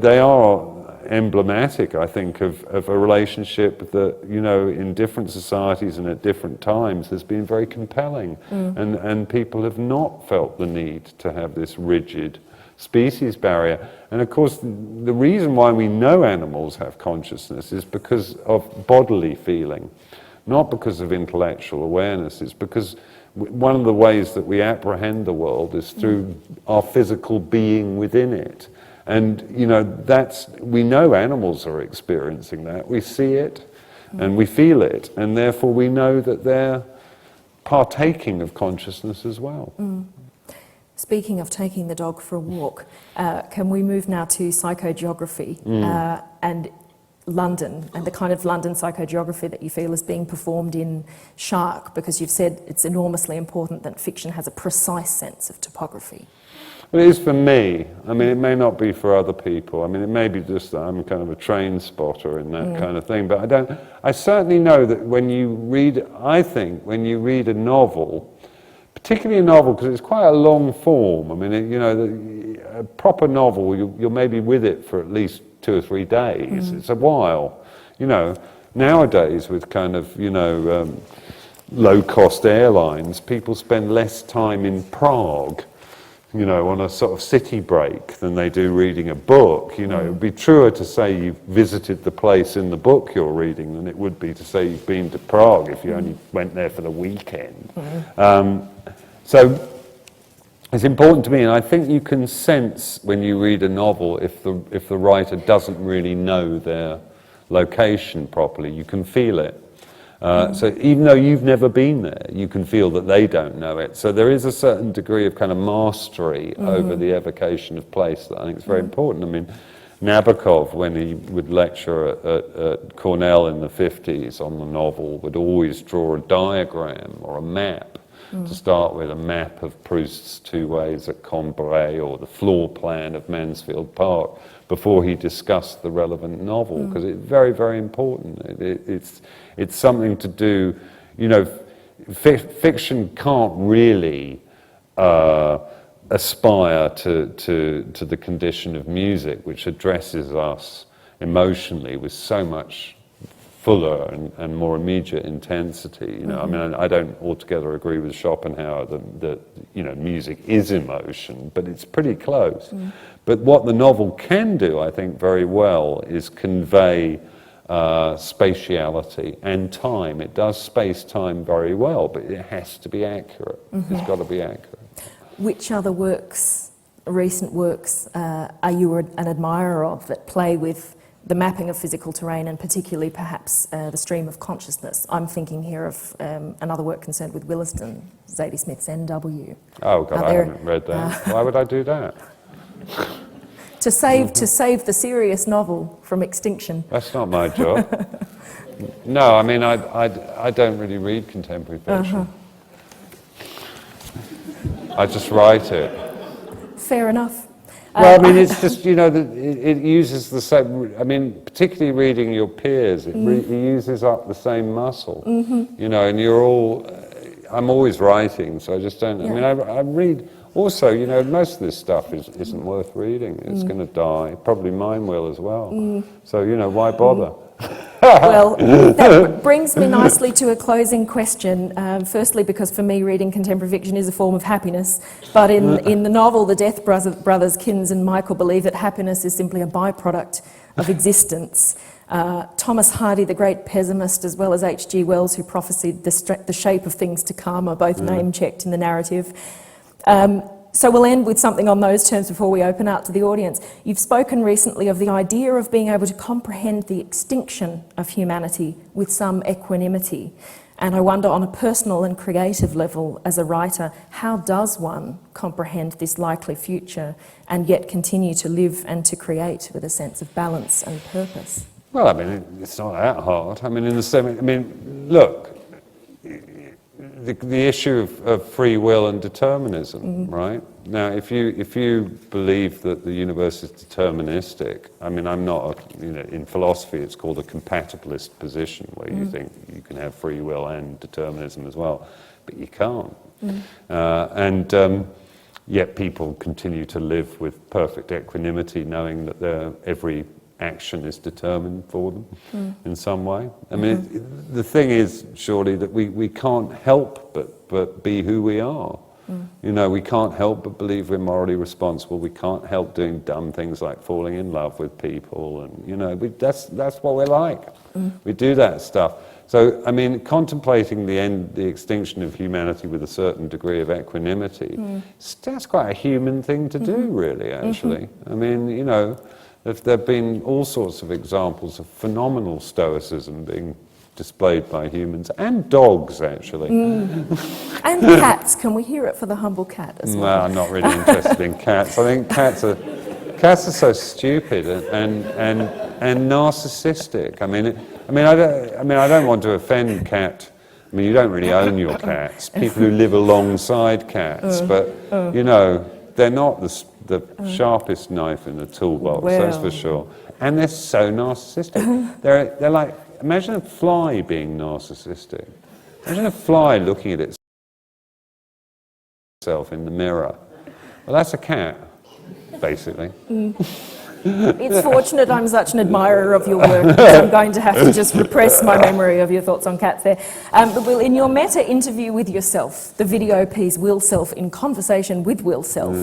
they are emblematic, I think, of a relationship that, you know, in different societies and at different times has been very compelling, and people have not felt the need to have this rigid species barrier. And of course, the reason why we know animals have consciousness is because of bodily feeling, not because of intellectual awareness. It's because one of the ways that we apprehend the world is through our physical being within it. And, you know, we know animals are experiencing that. We see it and we feel it, and therefore we know that they're partaking of consciousness as well. Speaking of taking the dog for a walk, can we move now to psychogeography and London, and the kind of London psychogeography that you feel is being performed in Shark, because you've said it's enormously important that fiction has a precise sense of topography. Well, it is for me. I mean, it may not be for other people. I mean, it may be just that I'm kind of a train spotter in that kind of thing, but I certainly know that when you read a novel, particularly a novel, because it's quite a long form. I mean, you know, a proper novel, you're maybe with it for at least 2 or 3 days. It's a while. You know, nowadays with kind of, you know, low-cost airlines, people spend less time in Prague, you know, on a sort of city break than they do reading a book. You know, it would be truer to say you've visited the place in the book you're reading than it would be to say you've been to Prague if you only went there for the weekend. So it's important to me, and I think you can sense when you read a novel if the writer doesn't really know their location properly. You can feel it. So even though you've never been there, you can feel that they don't know it. So there is a certain degree of kind of mastery over the evocation of place that I think is very important. I mean, Nabokov, when he would lecture at Cornell in the 50s on the novel, would always draw a diagram or a map to start with, a map of Proust's Two Ways at Cambrai or the floor plan of Mansfield Park before he discussed the relevant novel, because it's very, very important. It's something to do, you know, fiction can't really aspire to the condition of music, which addresses us emotionally with so much fuller and more immediate intensity. You know, I mean, I don't altogether agree with Schopenhauer that you know, music is emotion, but it's pretty close. But what the novel can do, I think, very well is convey spatiality and time. It does space-time very well, but it has to be accurate. It's got to be accurate. Which other works, recent works, are you an admirer of that play with the mapping of physical terrain and particularly perhaps the stream of consciousness? I'm thinking here of another work concerned with Williston, Zadie Smith's NW. Oh God, I haven't read that. Why would I do that? To save the serious novel from extinction. That's not my job. No, I mean, I don't really read contemporary fiction. I just write it. Fair enough. Well, I mean, it's just, you know, it uses the same, I mean, particularly reading your peers, it uses up the same muscle, you know, and you're all, I'm always writing, so I just don't, I mean, I read, also, you know, most of this stuff isn't worth reading. It's going to die. Probably mine will as well. So, you know, why bother? Well, that brings me nicely to a closing question. Firstly, because for me, reading contemporary fiction is a form of happiness. But in the novel, the Death brothers, Kins and Michael, believe that happiness is simply a byproduct of existence. Thomas Hardy, the great pessimist, as well as H.G. Wells, who prophesied the shape of things to come, are both name-checked in the narrative. So we'll end with something on those terms before we open out to the audience. You've spoken recently of the idea of being able to comprehend the extinction of humanity with some equanimity. And I wonder, on a personal and creative level, as a writer, how does one comprehend this likely future and yet continue to live and to create with a sense of balance and purpose? Well, I mean, it's not that hard. I mean, in the same, I mean, look, the issue of free will and determinism, right? Now, if you believe that the universe is deterministic, I mean, I'm not, you know, in philosophy it's called a compatibilist position, where you think you can have free will and determinism as well, but you can't. Yet people continue to live with perfect equanimity, knowing that every action is determined for them in some way. I mean, the thing is, surely, that we can't help but be who we are. You know, we can't help but believe we're morally responsible. We can't help doing dumb things like falling in love with people, and you know, that's what we're like. We do that stuff. So, I mean, contemplating the extinction of humanity with a certain degree of equanimity, that's quite a human thing to do, really, actually. I mean, you know, there have been all sorts of examples of phenomenal stoicism being displayed by humans and dogs, actually. And cats. Can we hear it for the humble cat as well? Well, I'm not really interested in cats. I think cats are so stupid and narcissistic. I don't want to offend cat. I mean, you don't really own your cats. People who live alongside cats, but you know, they're not the sharpest knife in the toolbox, that's for sure. And they're so narcissistic. They're like, imagine a fly being narcissistic. Imagine a fly looking at itself in the mirror. Well, that's a cat, basically. It's fortunate I'm such an admirer of your work, because I'm going to have to just repress my memory of your thoughts on cats there. But Will, in your meta-interview with yourself, the video piece Will Self in Conversation with Will Self,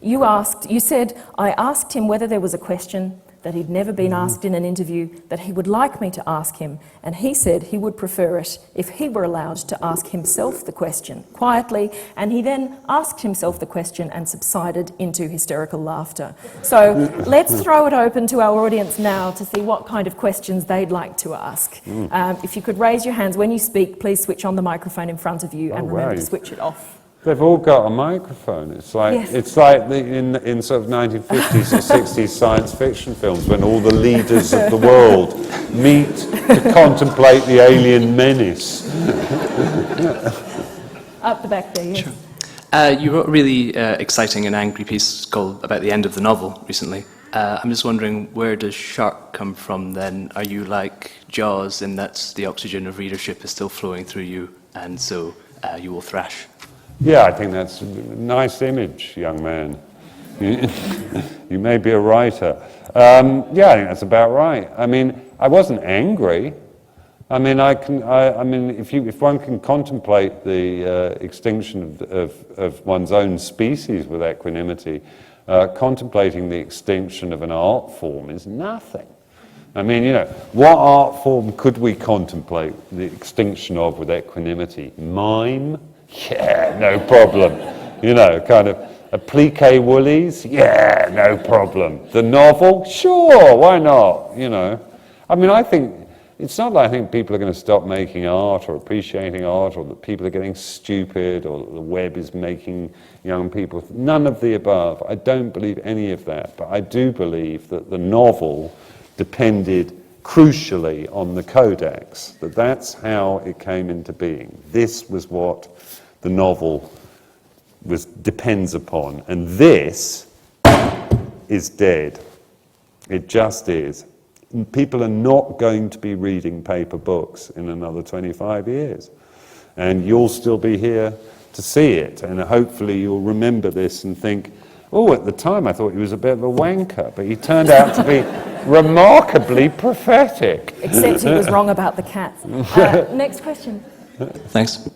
you said, I asked him whether there was a question that he'd never been asked in an interview that he would like me to ask him, and he said he would prefer it if he were allowed to ask himself the question quietly, and he then asked himself the question and subsided into hysterical laughter. So let's throw it open to our audience now to see what kind of questions they'd like to ask. If you could raise your hands when you speak, please switch on the microphone in front of you and remember to switch it off. They've all got a microphone. It's like Yes. it's like in sort of 1950s or 60s science fiction films when all the leaders of the world meet to contemplate the alien menace. Up the back there, yes. Sure. You wrote a really exciting and angry piece called about the end of the novel recently. I'm just wondering, where does shark come from then? Are you like Jaws in that the oxygen of readership is still flowing through you, and so you will thrash? Yeah, I think that's a nice image, young man. You may be a writer. Yeah, I think that's about right. I mean, I wasn't angry. I mean, if one can contemplate the extinction of one's own species with equanimity, contemplating the extinction of an art form is nothing. I mean, what art form could we contemplate the extinction of with equanimity? Mime? Yeah, no problem. Kind of applique woolies? Yeah, no problem. The novel? Sure, why not? I mean, I think it's not like I think people are going to stop making art or appreciating art, or that people are getting stupid, or the web is making young people. None of the above. I don't believe any of that. But I do believe that the novel depended crucially on the codex, that's how it came into being. This was what the novel depends upon, and this is dead. It just is. People are not going to be reading paper books in another 25 years, and you'll still be here to see it, and hopefully you'll remember this and think, oh, at the time I thought he was a bit of a wanker, but he turned out to be remarkably prophetic. Except he was wrong about the cats. Next question. Thanks.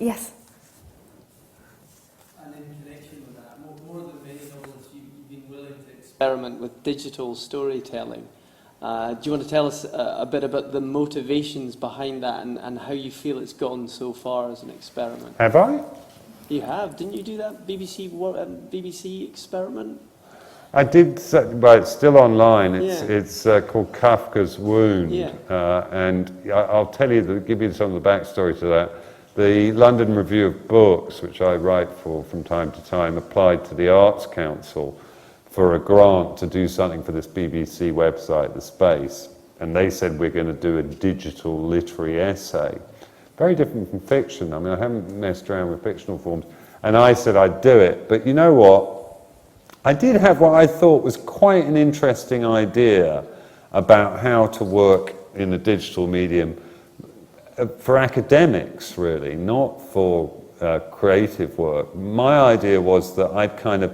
Yes. And in connection with that, more than many novelists, you've been willing to experiment with digital storytelling. Do you want to tell us a bit about the motivations behind that and how you feel it's gone so far as an experiment? Have I? You have. Didn't you do that BBC experiment? I did, but it's still online. It's Yeah. called Kafka's Wound. Yeah. And I'll tell you, give you some of the backstory to that. The London Review of Books, which I write for from time to time, applied to the Arts Council for a grant to do something for this BBC website, The Space. And they said, we're going to do a digital literary essay. Very different from fiction. I mean, I haven't messed around with fictional forms. And I said I'd do it. But you know what? I did have what I thought was quite an interesting idea about how to work in a digital medium for academics, really, not for creative work. My idea was that I'd kind of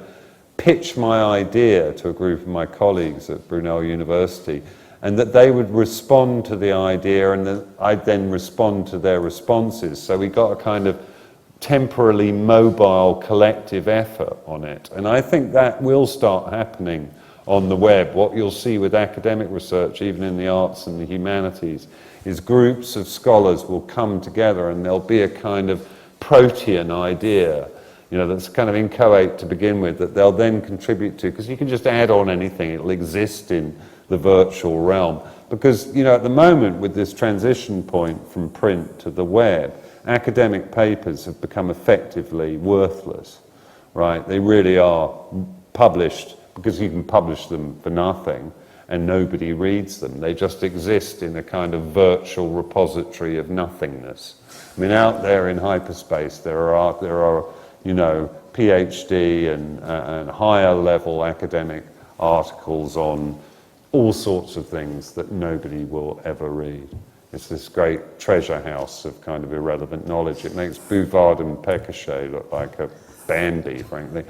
pitch my idea to a group of my colleagues at Brunel University, and that they would respond to the idea, and then I'd then respond to their responses. So we got a kind of temporarily mobile collective effort on it. And I think that will start happening on the web. What you'll see with academic research, even in the arts and the humanities, is groups of scholars will come together and there'll be a kind of protean idea, that's kind of inchoate to begin with, that they'll then contribute to, because you can just add on anything, it'll exist in the virtual realm. Because, at the moment, with this transition point from print to the web, academic papers have become effectively worthless, right? They really are published because you can publish them for nothing and nobody reads them. They just exist in a kind of virtual repository of nothingness. I mean, out there in hyperspace, there are PhD and higher level academic articles on all sorts of things that nobody will ever read. It's this great treasure house of kind of irrelevant knowledge. It makes Bouvard and Pécuchet look like a Bambi, frankly.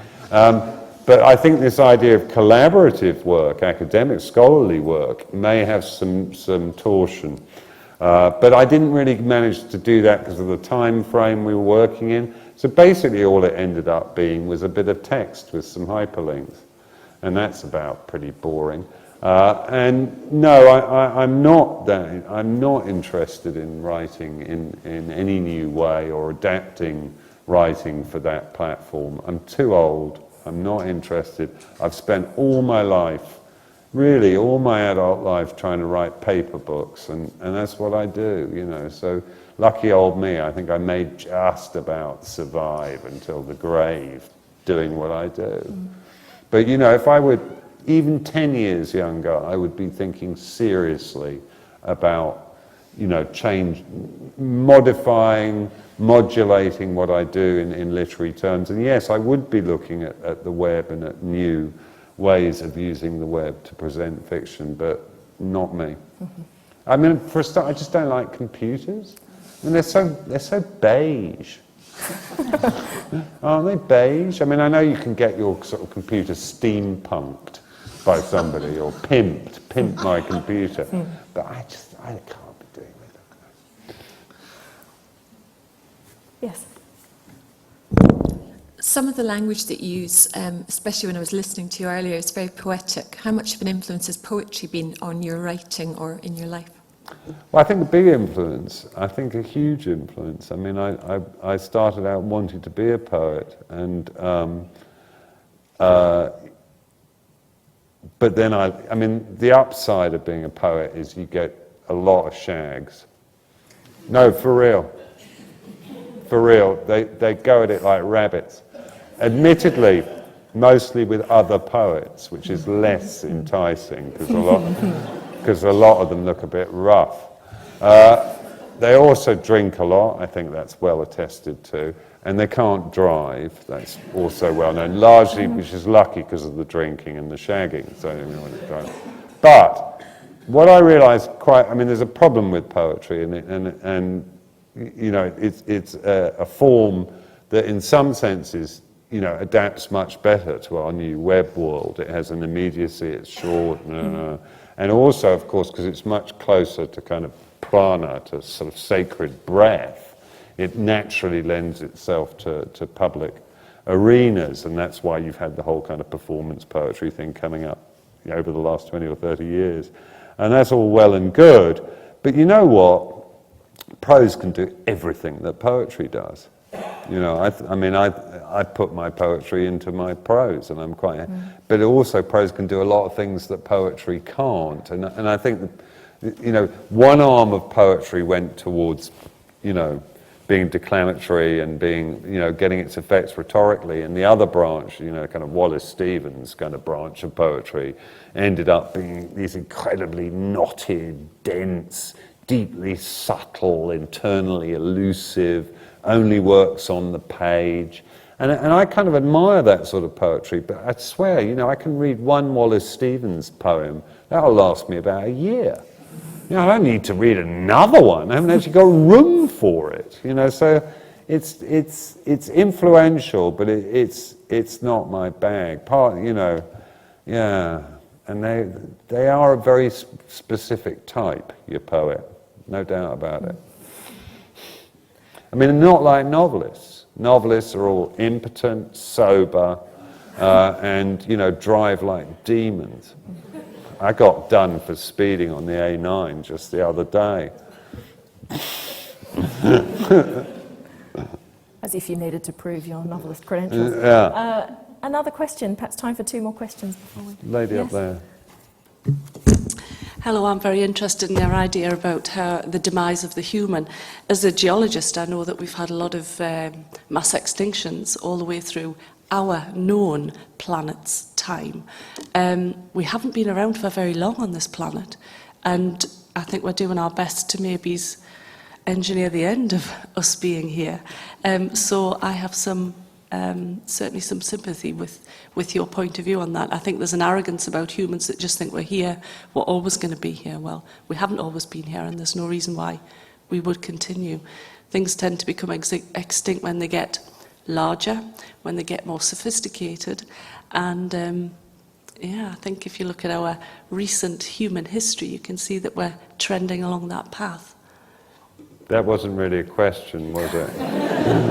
But I think this idea of collaborative work, academic, scholarly work, may have some torsion. But I didn't really manage to do that because of the time frame we were working in. So basically all it ended up being was a bit of text with some hyperlinks. And that's about pretty boring. And no, I'm not interested in writing in any new way or adapting writing for that platform. I'm too old. I'm not interested. I've spent all my life really all my adult life trying to write paper books, and that's what I do, you know. So lucky old me, I think I may just about survive until the grave doing what I do. But you know, if I were even 10 years younger, I would be thinking seriously about, you know, modulating what I do in literary terms. And yes, I would be looking at the web and at new ways of using the web to present fiction, but not me. I mean, for a start, I just don't like computers. I mean, they're so beige. Aren't they beige? I mean, I know you can get your sort of computer steampunked by somebody, or pimp my computer, but I can't be doing with it. Yes. Some of the language that you use, especially when I was listening to you earlier, is very poetic. How much of an influence has poetry been on your writing or in your life? Well, I think a big influence, I think a huge influence. I mean, I started out wanting to be a poet, and but then I mean, the upside of being a poet is you get a lot of shags. No, for real. For real, they go at it like rabbits. Admittedly, mostly with other poets, which is less enticing because a lot of them look a bit rough. They also drink a lot, I think that's well attested to, and they can't drive, that's also well known, largely, which is lucky because of the drinking and the shagging, so I don't want to drive. But what I realised I mean, there's a problem with poetry, and you know, it's a form that in some senses, you know, adapts much better to our new web world. It has an immediacy, it's short, and also, of course, because it's much closer to kind of prana, to sort of sacred breath, it naturally lends itself to public arenas, and that's why you've had the whole kind of performance poetry thing coming up, you know, over the last 20 or 30 years. And that's all well and good, but you know what? Prose can do everything that poetry does. You know, I mean, I put my poetry into my prose, and I'm quite. But also, prose can do a lot of things that poetry can't. And I think, you know, one arm of poetry went towards, you know, being declamatory and being, you know, getting its effects rhetorically, and the other branch, you know, kind of Wallace Stevens kind of branch of poetry, ended up being these incredibly knotted, dense, deeply subtle, internally elusive, only works on the page. And I kind of admire that sort of poetry, but I swear, you know, I can read one Wallace Stevens poem, that'll last me about a year. You know, I don't need to read another one, I haven't actually got room for it, you know, so it's influential, but it's not my bag. You know, yeah, and they are a very specific type, your poet. No doubt about it. I mean, not like novelists. Novelists are all impotent, sober, and, you know, drive like demons. I got done for speeding on the A9 just the other day. As if you needed to prove your novelist credentials. Yeah. Another question, perhaps time for 2 more questions before we... Lady up there. Hello, I'm very interested in your idea about the demise of the human. As a geologist, I know that we've had a lot of mass extinctions all the way through our known planet's time. We haven't been around for very long on this planet, and I think we're doing our best to maybe engineer the end of us being here. So I have certainly some sympathy with your point of view on that. I think there's an arrogance about humans that just think we're here, we're always going to be here. Well, we haven't always been here, and there's no reason why we would continue. Things tend to become extinct when they get larger, when they get more sophisticated, and yeah, I think if you look at our recent human history, you can see that we're trending along that path. That wasn't really a question, was it?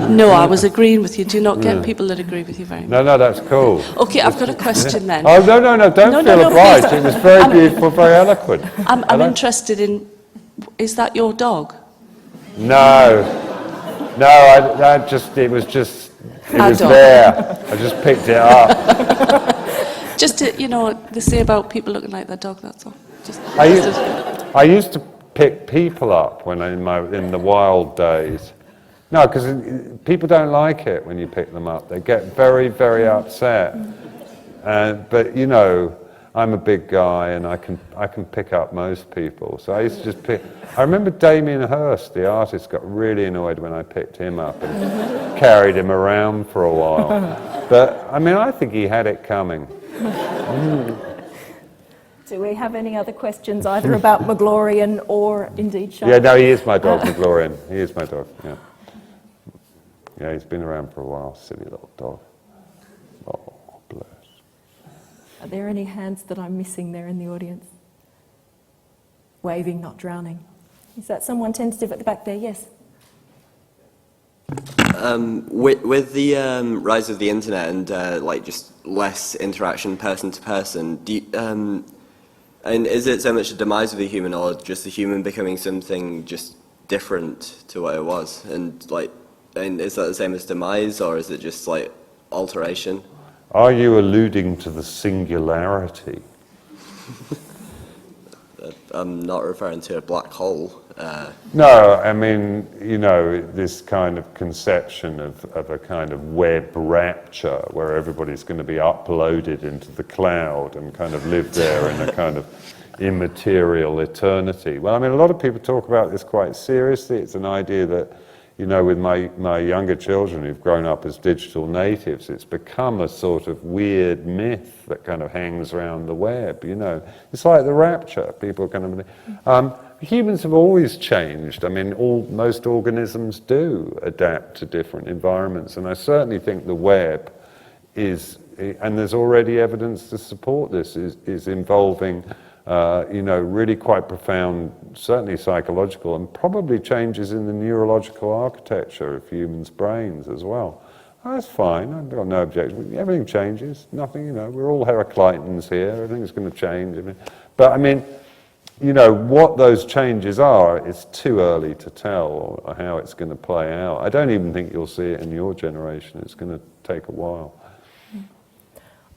No, I was agreeing with you. Do not get people that agree with you very much. No, that's cool. Okay, I've got a question then. Oh, no, don't feel obliged. It was very beautiful, very eloquent. I'm interested in, is that your dog? No, it was there. I just picked it up. Just to, you know, they say about people looking like their dog, that's all. Just, I used to pick people up when in the wild days. No, because people don't like it when you pick them up. They get very, very upset. But you know, I'm a big guy and I can pick up most people. So I used to just pick. I remember Damien Hirst, the artist, got really annoyed when I picked him up and carried him around for a while. But I mean, I think he had it coming. Do we have any other questions either about McGlorian or indeed Shark? Yeah, no, he is my dog, McGlorian. He is my dog, yeah. Yeah, he's been around for a while, silly little dog. Oh, bless. Are there any hands that I'm missing there in the audience? Waving, not drowning. Is that someone tentative at the back there? Yes. With the rise of the internet and like just less interaction person to person, and is it so much the demise of the human, or just the human becoming something just different to what it was? And like, and is that the same as demise, or is it just like alteration? Are you alluding to the singularity? I'm not referring to a black hole. No, I mean, you know, this kind of conception of a kind of web rapture where everybody's going to be uploaded into the cloud and kind of live there in a kind of immaterial eternity. Well, I mean, a lot of people talk about this quite seriously. It's an idea that, you know, with my younger children who've grown up as digital natives, it's become a sort of weird myth that kind of hangs around the web, you know. It's like the rapture. People kind of... humans have always changed. I mean, most organisms do adapt to different environments, and I certainly think the web is, and there's already evidence to support this, is involving you know, really quite profound, certainly psychological, and probably changes in the neurological architecture of humans' brains as well. Oh, that's fine, I've got no objection. Everything changes, nothing, you know, we're all Heraclitans here, everything's going to change. But I mean, you know, what those changes are, it's too early to tell or how it's going to play out. I don't even think you'll see it in your generation. It's going to take a while.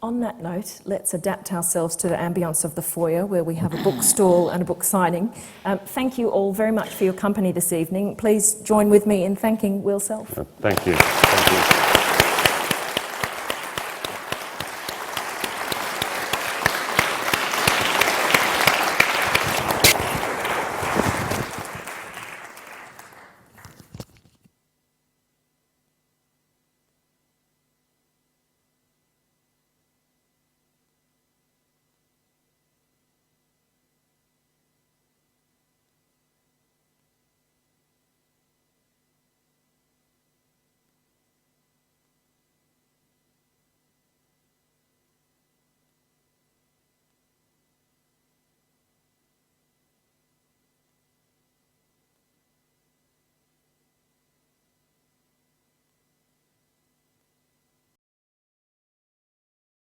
On that note, let's adapt ourselves to the ambience of the foyer, where we have a bookstall and a book signing. Thank you all very much for your company this evening. Please join with me in thanking Will Self. Thank you. Thank you.